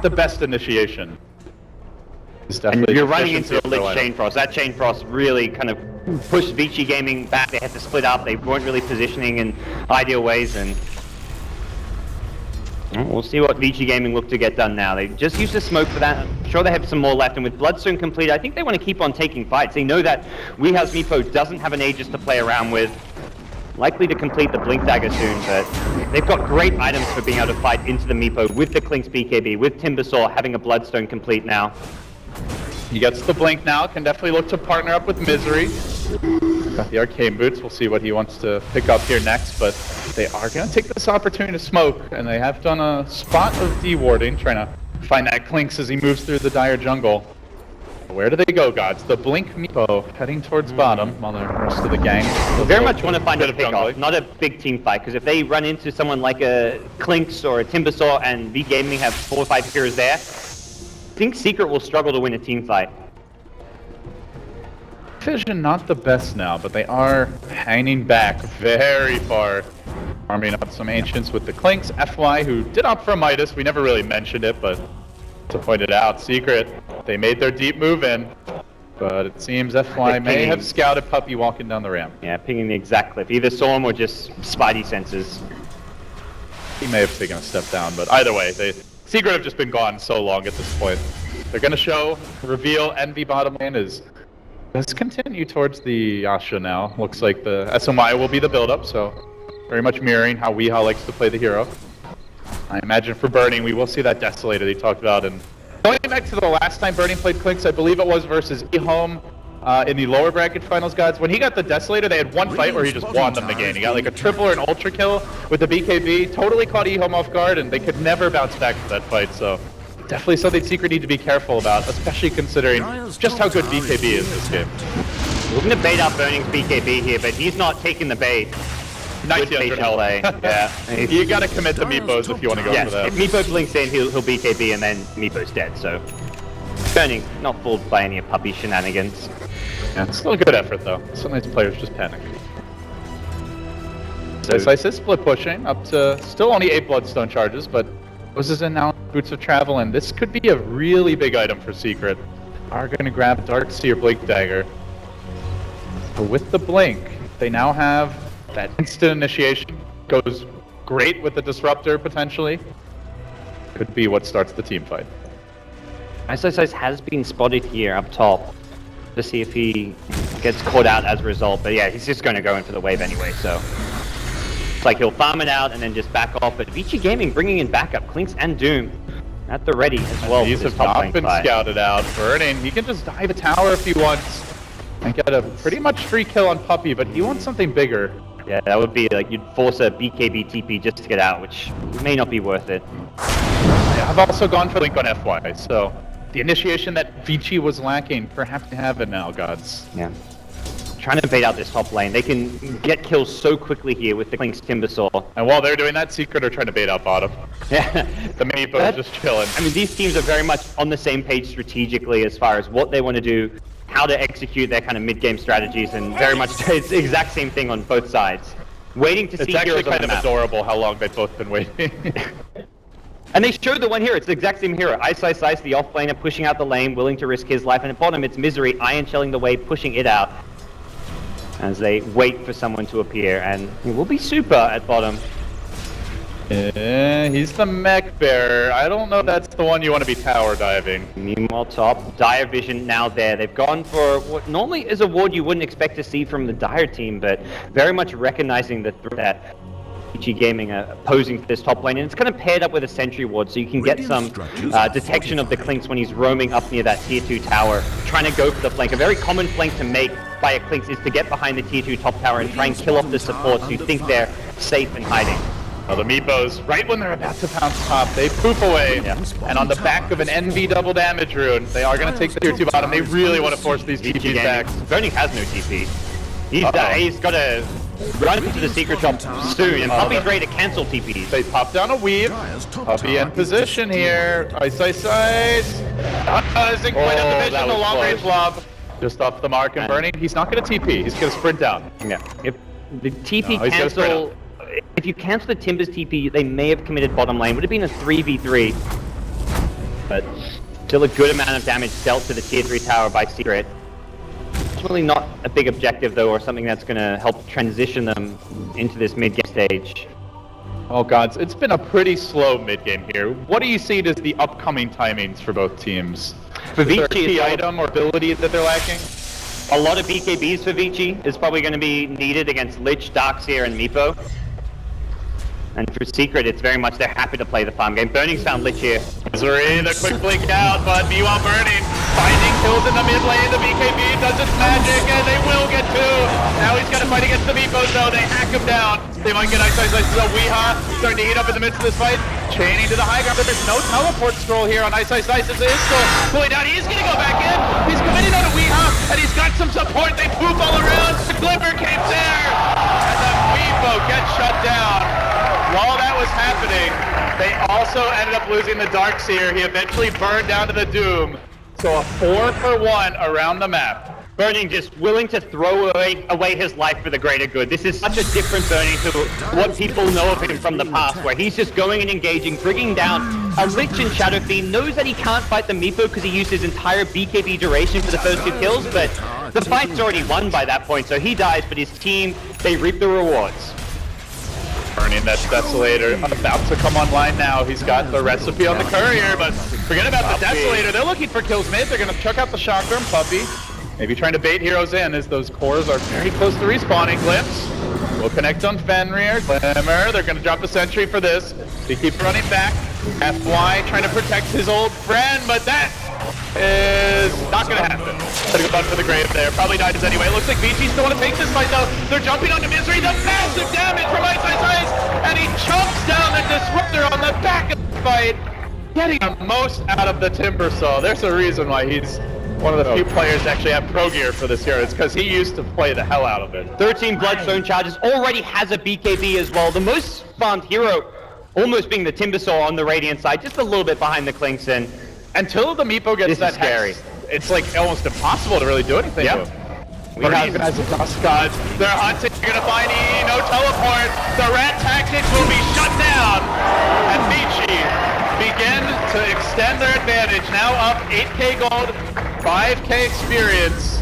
the best initiation. It's And definitely you're running into deficiency the of Lich throw Chain Frost. That Chain Frost really kind of pushed Vici Gaming back. They had to split up. They weren't really positioning in ideal ways, and we'll see what Vici Gaming look to get done now. They just used the smoke for that. I'm sure they have some more left, and with Bloodstone complete, I think they want to keep on taking fights. They know that WeHouse Meepo doesn't have an Aegis to play around with. Likely to complete the Blink Dagger soon, but they've got great items for being able to fight into the Meepo with the Clink's BKB, with Timbersaw having a Bloodstone complete now. He gets the Blink now, can definitely look to partner up with Misery. Got the Arcane Boots, we'll see what he wants to pick up here next, but they are going to take this opportunity to smoke, and they have done a spot of dewarding, trying to find that Clinks as he moves through the dire jungle. Where do they go, gods? The Blink Meepo heading towards bottom, while the rest of the gang... Very much want to find a bit of pick-off, jungling. not a big team fight, because if they run into someone like a Clinks or a Timbersaw and V Gaming have 4 or 5 heroes there, I think Secret will struggle to win a team fight. Vision not the best now, but they are hanging back very far Farming up some Ancients with the Clinks. FY, who did opt for a Midas. We never really mentioned it, but to point it out, Secret, they made their deep move in. But it seems FY may have scouted Puppy walking down the ramp. Yeah, pinging the exact cliff. Either saw him or just spidey senses. He may have taken a step down, but either way, Secret have just been gone so long at this point. They're going to show, reveal, Envy bottom lane let's continue towards the Yasha now. Looks like the SMI will be the build-up, so very much mirroring how Weeha likes to play the hero. I imagine for Burning, we will see that Desolator that he talked about. And going back to the last time Burning played Clinks, I believe it was versus eHome in the lower bracket finals, gods. When he got the Desolator, they had one fight where he just won them the game. He got like a triple or an ultra kill with the BKB, totally caught eHome off guard, and they could never bounce back from that fight. So definitely something Secret need to be careful about, especially considering just how good BKB is this game. We're going to bait out Burning's BKB here, but he's not taking the bait. 1900 health. Yeah. You gotta commit to Meepos if you want to go for that. If Meepo blinks in, he'll BKB and then Meepo's dead, so... Burning, not fooled by any Puppy shenanigans. Yeah, it's still a good effort though. Sometimes players just panic. So Isis split pushing up to still only 8 Bloodstone charges, but this is in now Boots of Travel, and this could be a really big item for Secret. Are going to grab Darkseer Blink Dagger. But with the Blink, they now have that instant initiation. Goes great with the Disruptor potentially. Could be what starts the team fight. Isis has been spotted here up top to see if he gets caught out as a result, but yeah, he's just going to go in for the wave anyway, so... It's like he'll farm it out and then just back off, but Vici Gaming bringing in backup, Clinks and Doom at the ready as well. These have not been scouted out. Burning, he can just dive a tower if he wants and get a pretty much free kill on Puppy, but he wants something bigger. Yeah, that would be like you'd force a BKB TP just to get out, which may not be worth it. I've also gone for Link on FY, so the initiation that Vici was lacking, perhaps to have it now, gods. Yeah. Trying to bait out this top lane. They can get kills so quickly here with the Clinks Timbersaw. And while they're doing that, Secret are trying to bait out bottom. Yeah. The Meepo is just chilling. I mean, these teams are very much on the same page strategically as far as what they want to do, how to execute their kind of mid-game strategies, and very much it's the exact same thing on both sides. Waiting to see It's actually heroes on kind the of map. adorable how long they've both been waiting. And they showed the one hero. It's the exact same hero. Ice, the off-laner pushing out the lane, willing to risk his life. And at bottom, it's Misery, Iron shelling the way, pushing it out as they wait for someone to appear. And it will be Super at bottom. He's the mech bearer. I don't know if that's the one you want to be tower diving. Meanwhile, top, Dire Vision now there. They've gone for what normally is a ward you wouldn't expect to see from the Dire team, but very much recognizing the threat that Vici Gaming are posing for this top lane, and it's kind of paired up with a sentry ward, so you can get some detection of the Clinks when he's roaming up near that tier 2 tower, trying to go for the flank. A very common flank to make by a Clinks is to get behind the tier 2 top tower and try and kill off the supports who think they're safe and hiding. Well, the Meepos, right when they're about to pounce top, they poof away, and on the back of an NV double damage rune, they are going to take the tier 2 bottom. They really want to force these TPs back. Burning has no TP. He's got to run into the secret shop soon, and Puppy's ready to cancel TPs. They pop down a weave. Puppy in position here. Ice. Isn't quite on the vision, the long range lob. Just off the mark and Burning. He's not going to TP. He's going to sprint down. Yeah. If the TP cancel, if you cancel the Timbers TP, they may have committed bottom lane. Would have been a 3v3, but still a good amount of damage dealt to the tier 3 tower by Secret. It's really not a big objective though, or something that's going to help transition them into this mid-game stage. Oh gods, it's been a pretty slow mid-game here. What do you see as the upcoming timings for both teams? For Vici, is there a key item or ability that they're lacking? A lot of BKBs for Vici is probably going to be needed against Lich, Darkseer, and Meepo. And for Secret, it's very much they're happy to play the farm game. Burning's found Lich here. Misery, the quick blink out, but meanwhile Burning finding kills in the mid lane. The BKB does its magic, and they will get 2. Now he's got to fight against the Meepos, though. They hack him down. They might get Ice. So Weeha starting to heat up in the midst of this fight. Chaining to the high ground, but there's no teleport scroll here on Ice. It is still pulling down. He's going to go back in. He's committing on a Weeha, and he's got some support. They poop all around. The Glimmer came there, and the Meepo gets shut down. While that was happening, they also ended up losing the Darkseer. He eventually burned down to the Doom. So a 4-for-1 around the map. Burning just willing to throw away his life for the greater good. This is such a different Burning to what people know of him from the past, where he's just going and engaging, bringing down a Lich and Shadow Fiend, knows that he can't fight the Meepo because he used his entire BKB duration for the first 2 kills, but the fight's already won by that point, so he dies, but his team, they reap the rewards. Burning, that Desolator about to come online now. He's got the recipe on the Courier, but forget about the Desolator. They're looking for kills mid. They're going to chuck out the Shotgun Puppy. Maybe trying to bait heroes in as those cores are very close to respawning. Glimpse will connect on Fenrir. Glimmer, they're going to drop a sentry for this. He keeps running back. FY trying to protect his old friend, but that is not going to happen. Putting a butt for the grave there. Probably dies anyway. Looks like Vici still want to take this fight though. They're jumping onto Misery. The massive damage from Ice, and he chomps down the Disruptor on the back of the fight, getting the most out of the Timbersaw. There's a reason why he's one of the few players that actually have pro gear for this hero. It's because he used to play the hell out of it. 13 Bloodstone charges, already has a BKB as well. The most farmed hero almost being the Timbersaw on the Radiant side, just a little bit behind the Clinks, and until the Meepo gets that scary. Hex, it's like almost impossible to really do anything to him. Even as a Dust God, they're hunting, you're gonna find E, no teleport. The rat tactics will be shut down, and Vici begin to extend their advantage. Now up 8k gold, 5k experience.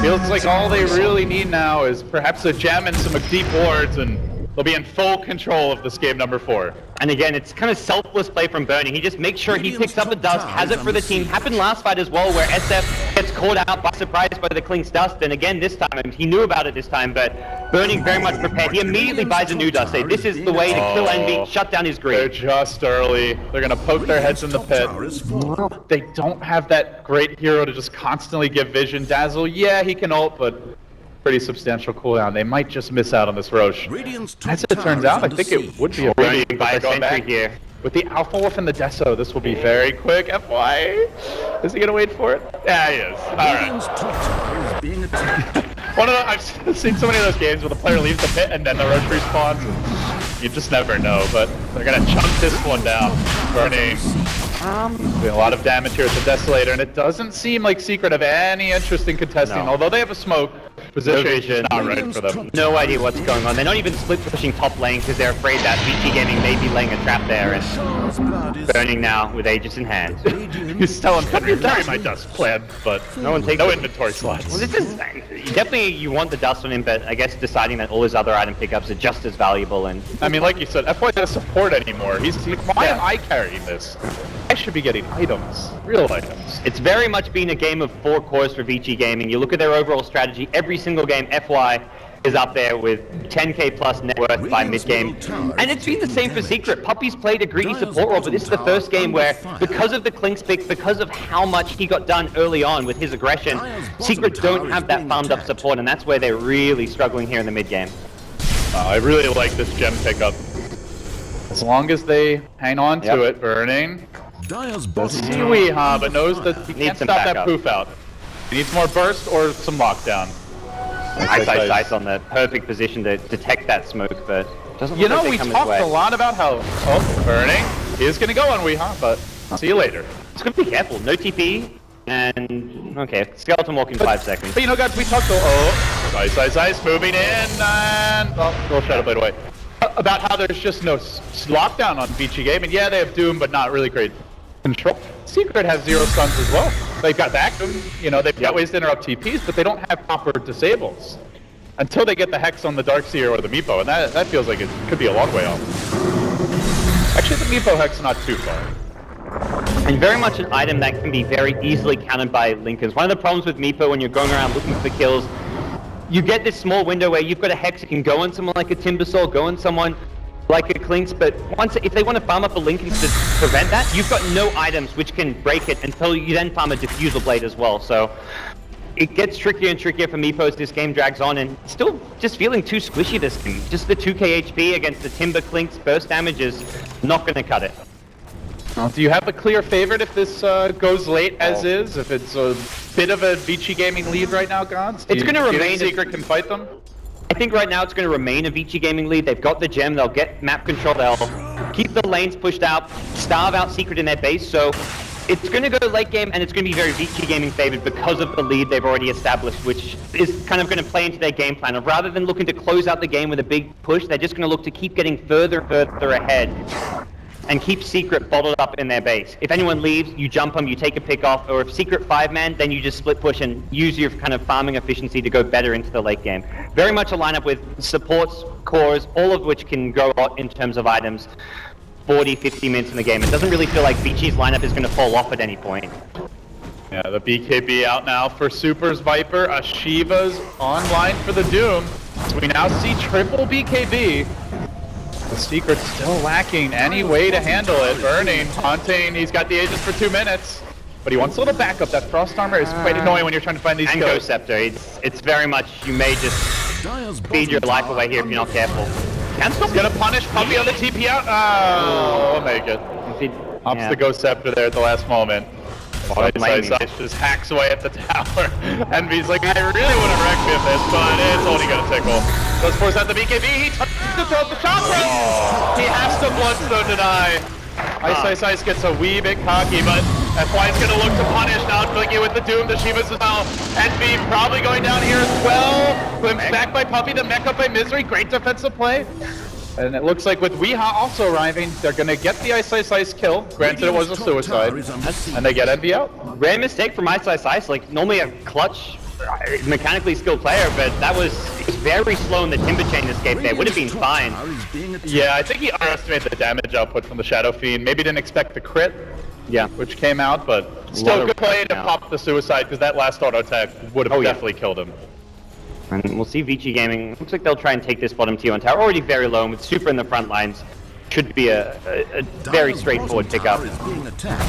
Feels like all they really need now is perhaps a gem and some deep wards, and they'll be in full control of this game number 4. And again, it's kind of selfless play from Burning. He just makes sure he picks up the dust, has it for the team. Happened last fight as well, where SF gets caught out by surprise by the Clink's dust. And again, this time, he knew about it this time, but Burning very much prepared. He immediately buys a new dust. This is the way to kill Envy, shut down his They're greed. just early. They're gonna poke their heads in the pit. They don't have that great hero to just constantly give vision. Dazzle, yeah, he can ult, but pretty substantial cooldown. They might just miss out on this Roche. As it turns out, I think it would be a Burning really by a sentry here. With the Alpha Wolf and the Deso, this will be very quick. FY, is he gonna wait for it? Yeah, he is. All right. I've seen so many of those games where the player leaves the pit and then the Roche respawns. And you just never know, but they're gonna chunk this one down. Burning. Doing a lot of damage here with the Desolator, and it doesn't seem like Secret have any interest in contesting, although they have a smoke. Position is not right for them. No idea what's going on. They're not even split pushing top lane because they're afraid that Vici Gaming may be laying a trap there, and Burning now with Aegis in hand. He's telling Henry, carry my dust plan, but No one takes no it. inventory slots. Well, this is definitely, you want the dust on him, but I guess deciding that all his other item pickups are just as valuable. And I mean, like you said, FY doesn't support anymore. He's like, why am I carrying this? I should be getting items, real items. it's very much been a game of 4 cores for Vici Gaming. You look at their overall strategy, every single game, FY is up there with 10k plus net worth by mid-game. And it's been the same for Secret. Puppy's played a greedy support role, but this is the first game where, because of the Clink's pick, because of how much he got done early on with his aggression, Secret don't have that farmed up support, and that's where they're really struggling here in the mid-game. I really like this gem pickup. As long as they hang on to it, Burning. Weehaw, but knows that he can't some stop that backup. poof out. He needs more burst or some lockdown. Ice on the perfect position to detect that smoke, but doesn't You look know, like they we come his talked way. a lot about how Burning is going to go on Weehaw, but see you later. Just gotta be careful. No TP, and okay, skeleton walk in 5 seconds. But you know, guys, we talked Ice, moving in, and little Shadow Blade away. About how there's just no lockdown on Vici Gaming. Yeah, they have Doom, but not really great control. Secret has 0 stuns as well. They've got Vacuum, you know, they've got ways to interrupt TPs, but they don't have proper disables until they get the Hex on the Darkseer or the Meepo, and that feels like it could be a long way off. Actually, the Meepo Hex is not too far. And very much an item that can be very easily countered by Linkers. One of the problems with Meepo when you're going around looking for kills, you get this small window where you've got a Hex, you can go on someone like a Timbersaw, go on someone like a Clinks, but if they want to farm up a Lincoln to prevent that, you've got no items which can break it until you then farm a Diffusal Blade as well. So it gets trickier and trickier for Meepo as this game drags on, and still just feeling too squishy this game. Just the 2k HP against the Timber Clinks burst damage is not going to cut it. Do you have a clear favorite if this goes late as is? If it's a bit of a Vici Gaming lead right now, Gods? It's going to remain Secret can fight them? I think right now it's going to remain a Vici Gaming lead. They've got the gem, they'll get map control, they'll keep the lanes pushed out, starve out Secret in their base, so it's going to go late game, and it's going to be very Vici Gaming favored because of the lead they've already established, which is kind of going to play into their game plan of rather than looking to close out the game with a big push, they're just going to look to keep getting further and further ahead and keep Secret bottled up in their base. If anyone leaves, you jump them, you take a pick off, or if Secret 5-man, then you just split push and use your kind of farming efficiency to go better into the late game. Very much a lineup with supports, cores, all of which can go out in terms of items 40, 50 minutes in the game. It doesn't really feel like Vici's lineup is going to fall off at any point. Yeah, the BKB out now for Super's Viper. Ashiva's online for the Doom. So we now see triple BKB. The Secret's still lacking any way to handle it. Burning, taunting, he's got the Aegis for 2 minutes. But he wants a little backup. That Frost Armor is quite annoying when you're trying to find these and kills. Ghost Scepter, it's very much, you may just feed your life away here if you're not careful. He's gonna punish Puppy on the TP out. Oh, we'll make it. Ups the Ghost Scepter there at the last moment. Ice just hacks away at the tower. Envy's like, I really would have wrecked me with this, but it's only gonna tickle. Let's force out the BKB. He touches to throw the chakra. He has to Bloodstone deny. Ice gets a wee bit cocky, but that's why he's gonna look to punish now. Flicking with the Doom, the Shivas as well. Envy probably going down here as well. Glimpsed back by Puppy, the mech up by Misery. Great defensive play. And it looks like with Weeha also arriving, they're going to get the Ice kill. Granted, it was a suicide. And they get Envy out. Rare mistake from Ice. Like, normally a clutch, mechanically skilled player, but that was very slow in the Timber Chain escape there. Would have been fine. Yeah, I think he underestimated the damage output from the Shadow Fiend. Maybe didn't expect the crit. Yeah. Which came out, but still good play to pop the suicide, because that last auto attack would have definitely killed him. And we'll see Vici Gaming. Looks like they'll try and take this bottom tier on tower. Already very low, and with Super in the front lines, should be a very straightforward pickup.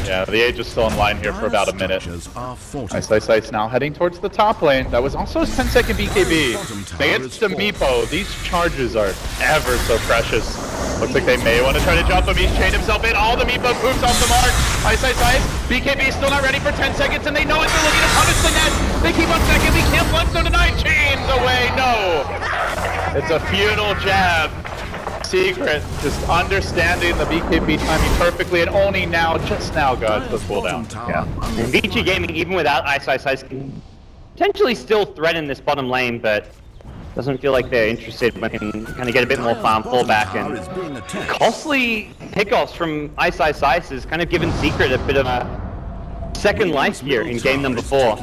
Yeah, the Age is still in line here for about a minute. Ice now heading towards the top lane. That was also his 10-second BKB. Against the Meepo, these charges are ever so precious. Looks like they may want to try to jump him. He's chained himself in. All the Meepo poops off the mark. Ice. BKB still not ready for 10 seconds, and they know it. They're looking to punish the net. They keep on second. We can't Bloodstone tonight. Chains away. No. It's a futile jab. Secret just understanding the BKB timing perfectly, and only now, just now, got the cooldown. Yeah. And Vici Gaming, even without Ice, can potentially still threaten this bottom lane, but doesn't feel like they're interested when they can kind of get a bit more farm fallback. And costly pickoffs from Ice has kind of given Secret a bit of a second life here in game number 4.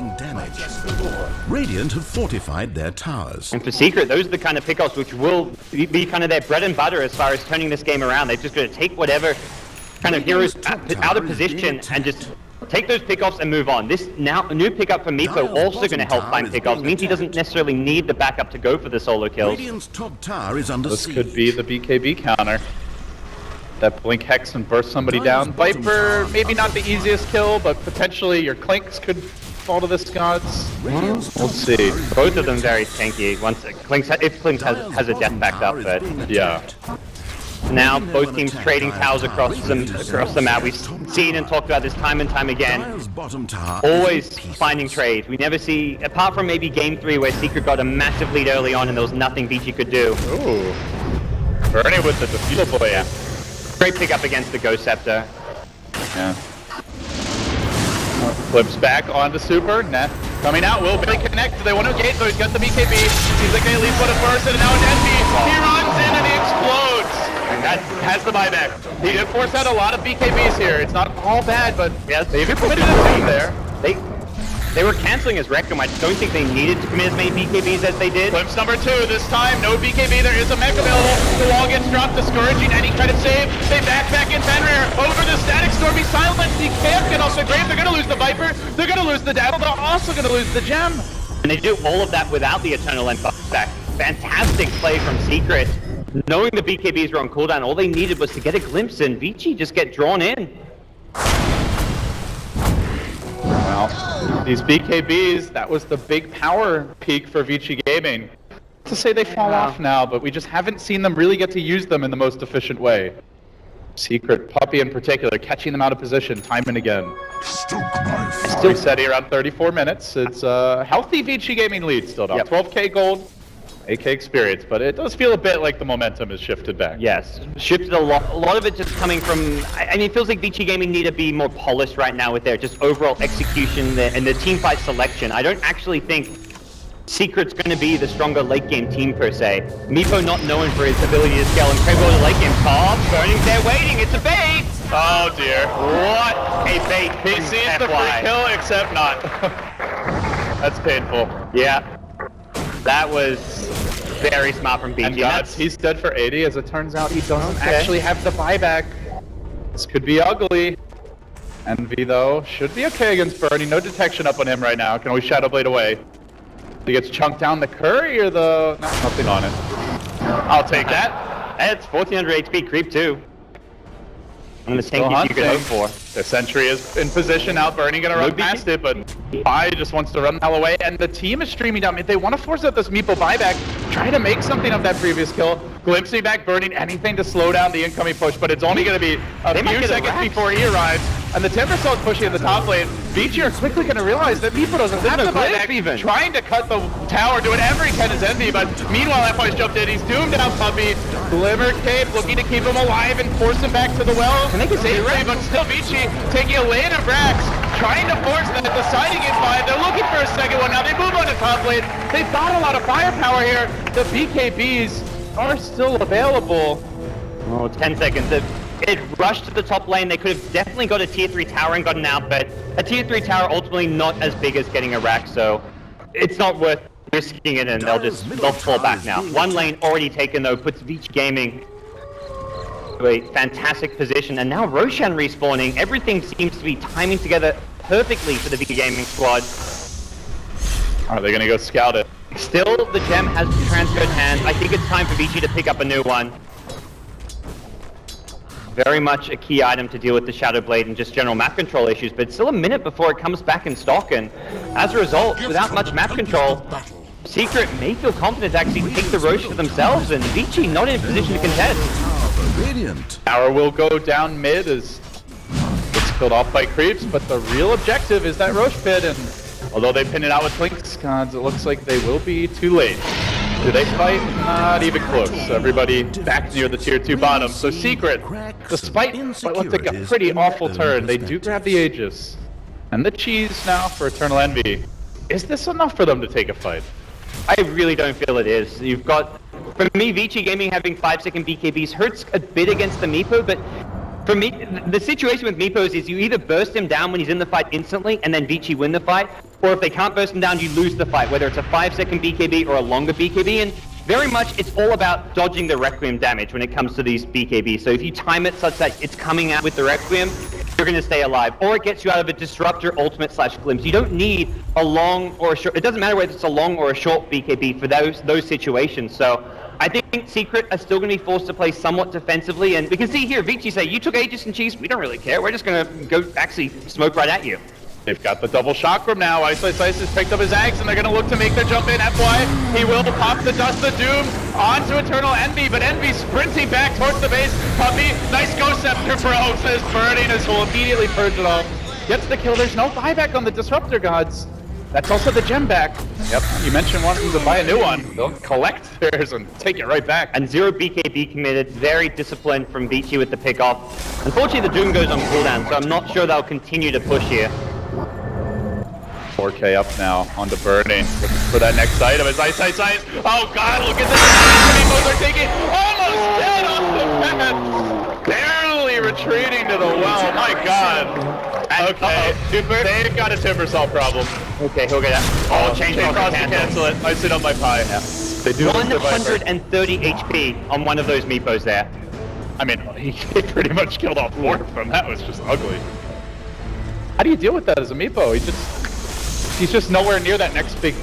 Radiant have fortified their towers. And for Secret, those are the kind of pickoffs which will be kind of their bread and butter as far as turning this game around. They're just going to take whatever kind of heroes out of position and just take those pickoffs and move on. This now a new pickup for Meepo also going to help find pickoffs. Means he doesn't necessarily need the backup to go for the solo kills. Radiant's top tower is under siege. This could be the BKB counter. That Blink Hex and burst somebody down. Viper, maybe not the easiest kill, but potentially your Clinks could fall to the Scots. We'll see. Both of them very tanky. Once if Clinks has a death backed up, but yeah. Now both teams trading towers across the map. We've seen and talked about this time and time again. Always finding trades. We never see, apart from maybe game 3 where Secret got a massive lead early on and there was nothing Vici could do. Ooh. Burning with the defeatable blade. Great pickup against the Ghost Scepter. Yeah. Flips back onto Super. Nah. Coming out, will Billy connect? They want to engage, though. He's got the BKB. Seems like they at least want to burst it, and now an Envy. He runs in and he explodes. And that has the buyback. He did force out a lot of BKBs here. It's not all bad, but they've committed a team there. They were canceling his Rectum. I don't think they needed to commit as many BKBs as they did. Glimpse number 2. This time, no BKB. There is a mech available. The wall gets dropped, discouraging any kind of save. They back in Fenrir. Over the Static Storm. He's silenced. He can't get off the grave. They're going to lose the Viper. They're going to lose the Dazzle. They're also going to lose the Gem. And they do all of that without the Eternal End back. Fantastic play from Secret. Knowing the BKBs were on cooldown, all they needed was to get a glimpse in. Vici just get drawn in. Well, these BKBs, that was the big power peak for Vici Gaming. To say they fall off now, but we just haven't seen them really get to use them in the most efficient way. Secret, Puppy in particular, catching them out of position time and again. Still steady around 34 minutes. It's a healthy Vici Gaming lead still now. 12k gold. AK experience, but it does feel a bit like the momentum has shifted back. Yes, shifted a lot. A lot of it just coming from. I mean, it feels like Vici Gaming need to be more polished right now with their just overall execution and the team fight selection. I don't actually think Secret's going to be the stronger late game team per se. Meepo not known for his ability to scale incredible to late game. Top, Burning's there waiting. It's a bait. Oh dear. What a bait! He sees the free kill, except not. That's painful. Yeah, that was very smart from BG. And gods, he's dead for 80. As it turns out, he doesn't actually have the buyback. This could be ugly. Envy, though, should be okay against Bernie. No detection up on him right now. Can always Shadow Blade away. He gets chunked down the Courier, though. No, nothing on it. I'll take that. It's 1400 HP creep, too. One of the tankiest you could hope for. The Sentry is in position now. Bernie gonna run past it, but Bai just wants to run the hell away. And the team is streaming down. They want to force out this Meepo buyback, try to make something of that previous kill. Glimpsing back, burning anything to slow down the incoming push, but it's only gonna be a few seconds before he arrives. And the Timber Saw is pushing in the top lane. Vici are quickly gonna realize that Meepo doesn't have the buyback, trying to cut the tower, doing every can as Envy, but meanwhile F-Boy's jumped in. He's doomed out Puppy. Glimmer Cape looking to keep him alive and force him back to the well. Can they get safely, but still Vici taking a lane of Brax, trying to force that, deciding in 5. They're looking for a second one now. They move on to top lane. They've got a lot of firepower here. The BKBs are still available. Oh, 10 seconds. It rushed to the top lane. They could have definitely got a tier 3 tower and gotten out, but a tier 3 tower ultimately not as big as getting a rack, so it's not worth risking it, and they'll fall back now. One lane already taken though, puts Vici Gaming to a fantastic position, and now Roshan respawning. Everything seems to be timing together perfectly for the Vici Gaming squad. Are they gonna go scout it? Still, the gem has transferred hands. I think it's time for Vici to pick up a new one. Very much a key item to deal with the Shadow Blade and just general map control issues, but it's still a minute before it comes back in stock, and as a result, without much map control, Secret may feel confident to actually take the Roche for themselves, and Vici not in a position to contest. Radiant. Tower will go down mid as it's killed off by creeps, but the real objective is that Roche pit, and although they pin it out with Blinks gods, it looks like they will be too late. Do they fight? Not even close. Everybody back near the tier 2 bottom. So Secret, despite what looked like a pretty awful turn, they do grab the Aegis. And the cheese now for Eternal Envy. Is this enough for them to take a fight? I really don't feel it is. You've got, for me, Vici Gaming having 5-second BKBs hurts a bit against the Meepo, but for me, the situation with Meepos is you either burst him down when he's in the fight instantly and then Vici win the fight, or if they can't burst him down, you lose the fight, whether it's a 5-second BKB or a longer BKB, and very much it's all about dodging the Requiem damage when it comes to these BKBs. So if you time it such that it's coming out with the Requiem, you're going to stay alive, or it gets you out of a Disruptor ultimate / glimpse. You don't need a long or a short, it doesn't matter whether it's a long or a short BKB for those situations. So I think Secret are still going to be forced to play somewhat defensively, and we can see here, Vici say, you took Aegis and Cheese, we don't really care, we're just going to go actually smoke right at you. They've got the double chakram now. Ice has picked up his axe, and they're going to look to make their jump in. FY, he will pop the Dust of Doom onto Eternal Envy, but Envy sprinting back towards the base. Puppy, nice Ghost Scepter for Oasis, burning as will immediately purge it off. Gets the kill. There's no buyback on the Disruptor gods. That's also the gem back. Yep, you mentioned wanting to buy a new one. They'll collect theirs and take it right back. And 0 BKB committed, very disciplined from Vici with the pickoff. Unfortunately, the Doom goes on cooldown, so I'm not sure they'll continue to push here. 4K up now onto Burning. Looking for that next item. It's Ice. Oh god, look at this. Both are taking almost dead off the path. Barely retreating to the well. My god. Okay, they've got a Timbersaw problem. Okay, he'll get that. Oh, Chain Cross to cancel it. I sit on my pie. Yeah. They do 130 HP on one of those Meepos there. I mean, he pretty much killed all 4 of them. That was just ugly. How do you deal with that as a Meepo? He's just nowhere near that next big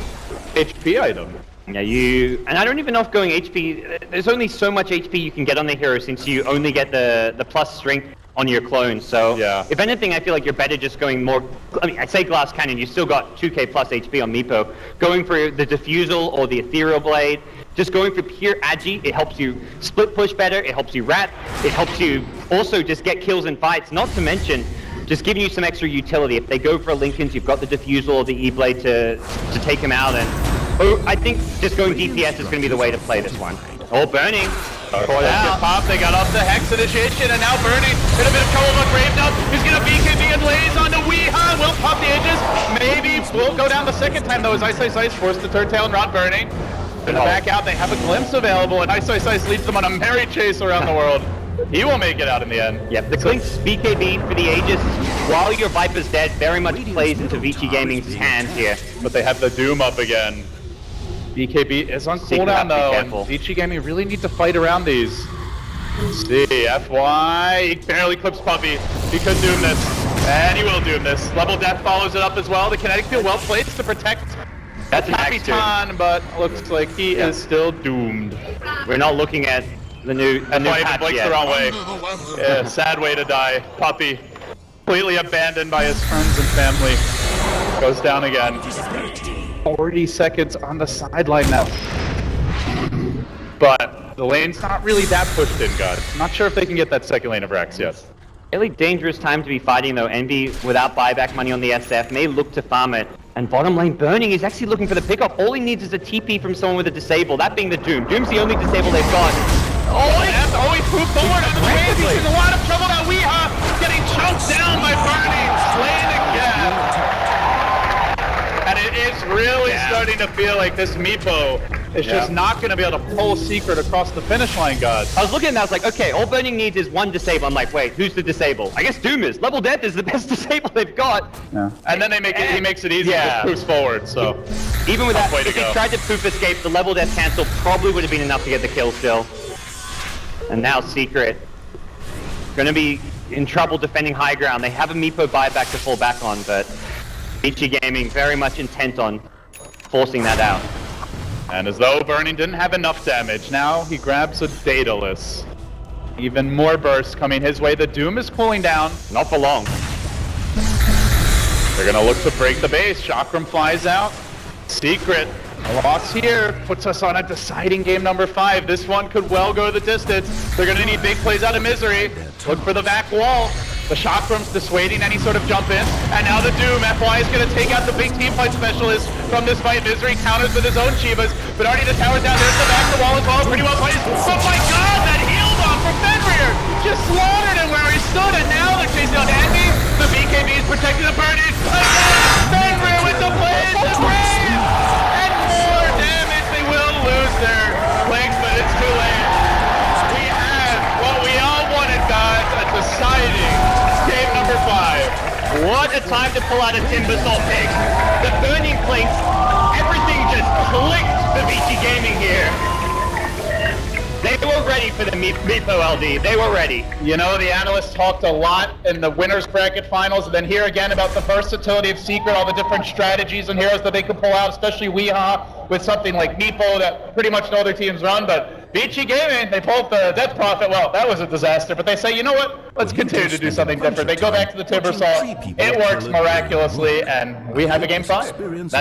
HP item. Yeah, and I don't even know if going HP, there's only so much HP you can get on the hero since you only get the plus strength on your clone. So yeah. If anything, I feel like you're better just going more, I mean, I say Glass Cannon, you still got 2k plus HP on Meepo. Going for the Diffusal or the Ethereal Blade, just going for pure Agi, it helps you split push better, it helps you rat, it helps you also just get kills in fights, not to mention just giving you some extra utility. If they go for a Linken's, you've got the Diffusal or the E-Blade to take him out, and Oh, I think just going DPS is going to be the way to play this one. Oh, burning. Caught out. Pop, they got off the Hex initiation, and now Bernie in a bit of trouble with Grave now. He's gonna BKB and Lays on the Weeha. Will pop the edges. Maybe will go down the second time though as Ice forced to turn tail and Rod Burning. Gonna back out. They have a glimpse available, and Ice leads them on a merry chase around the world. He will make it out in the end. Yep, the Clink's BKB for the Aegis while your Viper's dead very much plays into Vici Gaming's hands here. But they have the Doom up again. BKB is on cooldown though, and Vici Gaming really need to fight around these. Let's see, FY, he barely clips Puppy. He could doom this, and he will doom this. Level Death follows it up as well. The kinetic field well placed to protect That's an Capitan, but looks like he is still doomed. We're not looking at the new patch Blake's yet. the wrong way. Yeah, sad way to die. Puppy, completely abandoned by his friends and family. Goes down again. 40 seconds on the sideline now. But the lane's not really that pushed in, guys. Not sure if they can get that second lane of Rex yet. Really dangerous time to be fighting though. Envy without buyback money on the SF may look to farm it. And bottom lane Burning is actually looking for the pickup. All he needs is a TP from someone with a disable, that being the Doom. Doom's the only disable they've got. He moved forward on the wave. He's in a lot of trouble now. Weeha getting choked down by Burning. Slain again. And it is really starting to feel like this Meepo is just not going to be able to pull Secret across the finish line, guys. I was looking and I was like, okay, all Burning needs is one disable. I'm like, wait, who's the disable? I guess Doom is. Level Death is the best disable they've got. Yeah. And then he makes it easy, just poofs forward, so. Even with that, if he tried to poof escape, the Level Death cancel probably would have been enough to get the kill still. And now Secret gonna be in trouble defending high ground. They have a Meepo buyback to fall back on, but Vici Gaming very much intent on forcing that out. And as though Burning didn't have enough damage, now he grabs a Daedalus. Even more bursts coming his way. The Doom is cooling down. Not for long. They're gonna look to break the base. Chakram flies out. Secret, a loss here puts us on a deciding game number 5. This one could well go the distance. They're gonna need big plays out of Misery. Look for the back wall. The Chakram's dissuading any sort of jump in. And now the Doom. FY is going to take out the big team fight specialist from this fight. Misery counters with his own Chivas. But already the tower's down. There's the back of the wall as well. Pretty well placed. Oh my god, that healed on from Fenrir. Just slaughtered him where he stood. And now they're chasing on Andy. The BKB is protecting the Burning. Fenrir with the blaze and raise. And more damage. They will lose their legs, but it's too late. We have what we all wanted, guys. A deciding game number 5. What a time to pull out a Timbersaw pick. The Burning Blink, everything just clicked for Vici Gaming here. They were ready for the Meepo LD. They were ready. You know, the analysts talked a lot in the winners bracket finals, and then here again about the versatility of Secret, all the different strategies and heroes that they could pull out, especially Weeha with something like Meepo that pretty much no other teams run. But Vici Gaming, they pulled the Death Prophet. Well, that was a disaster, but they say, you know what? Let's continue to do something different. They go back to the Timbersaw. It works miraculously, and we have a game 5.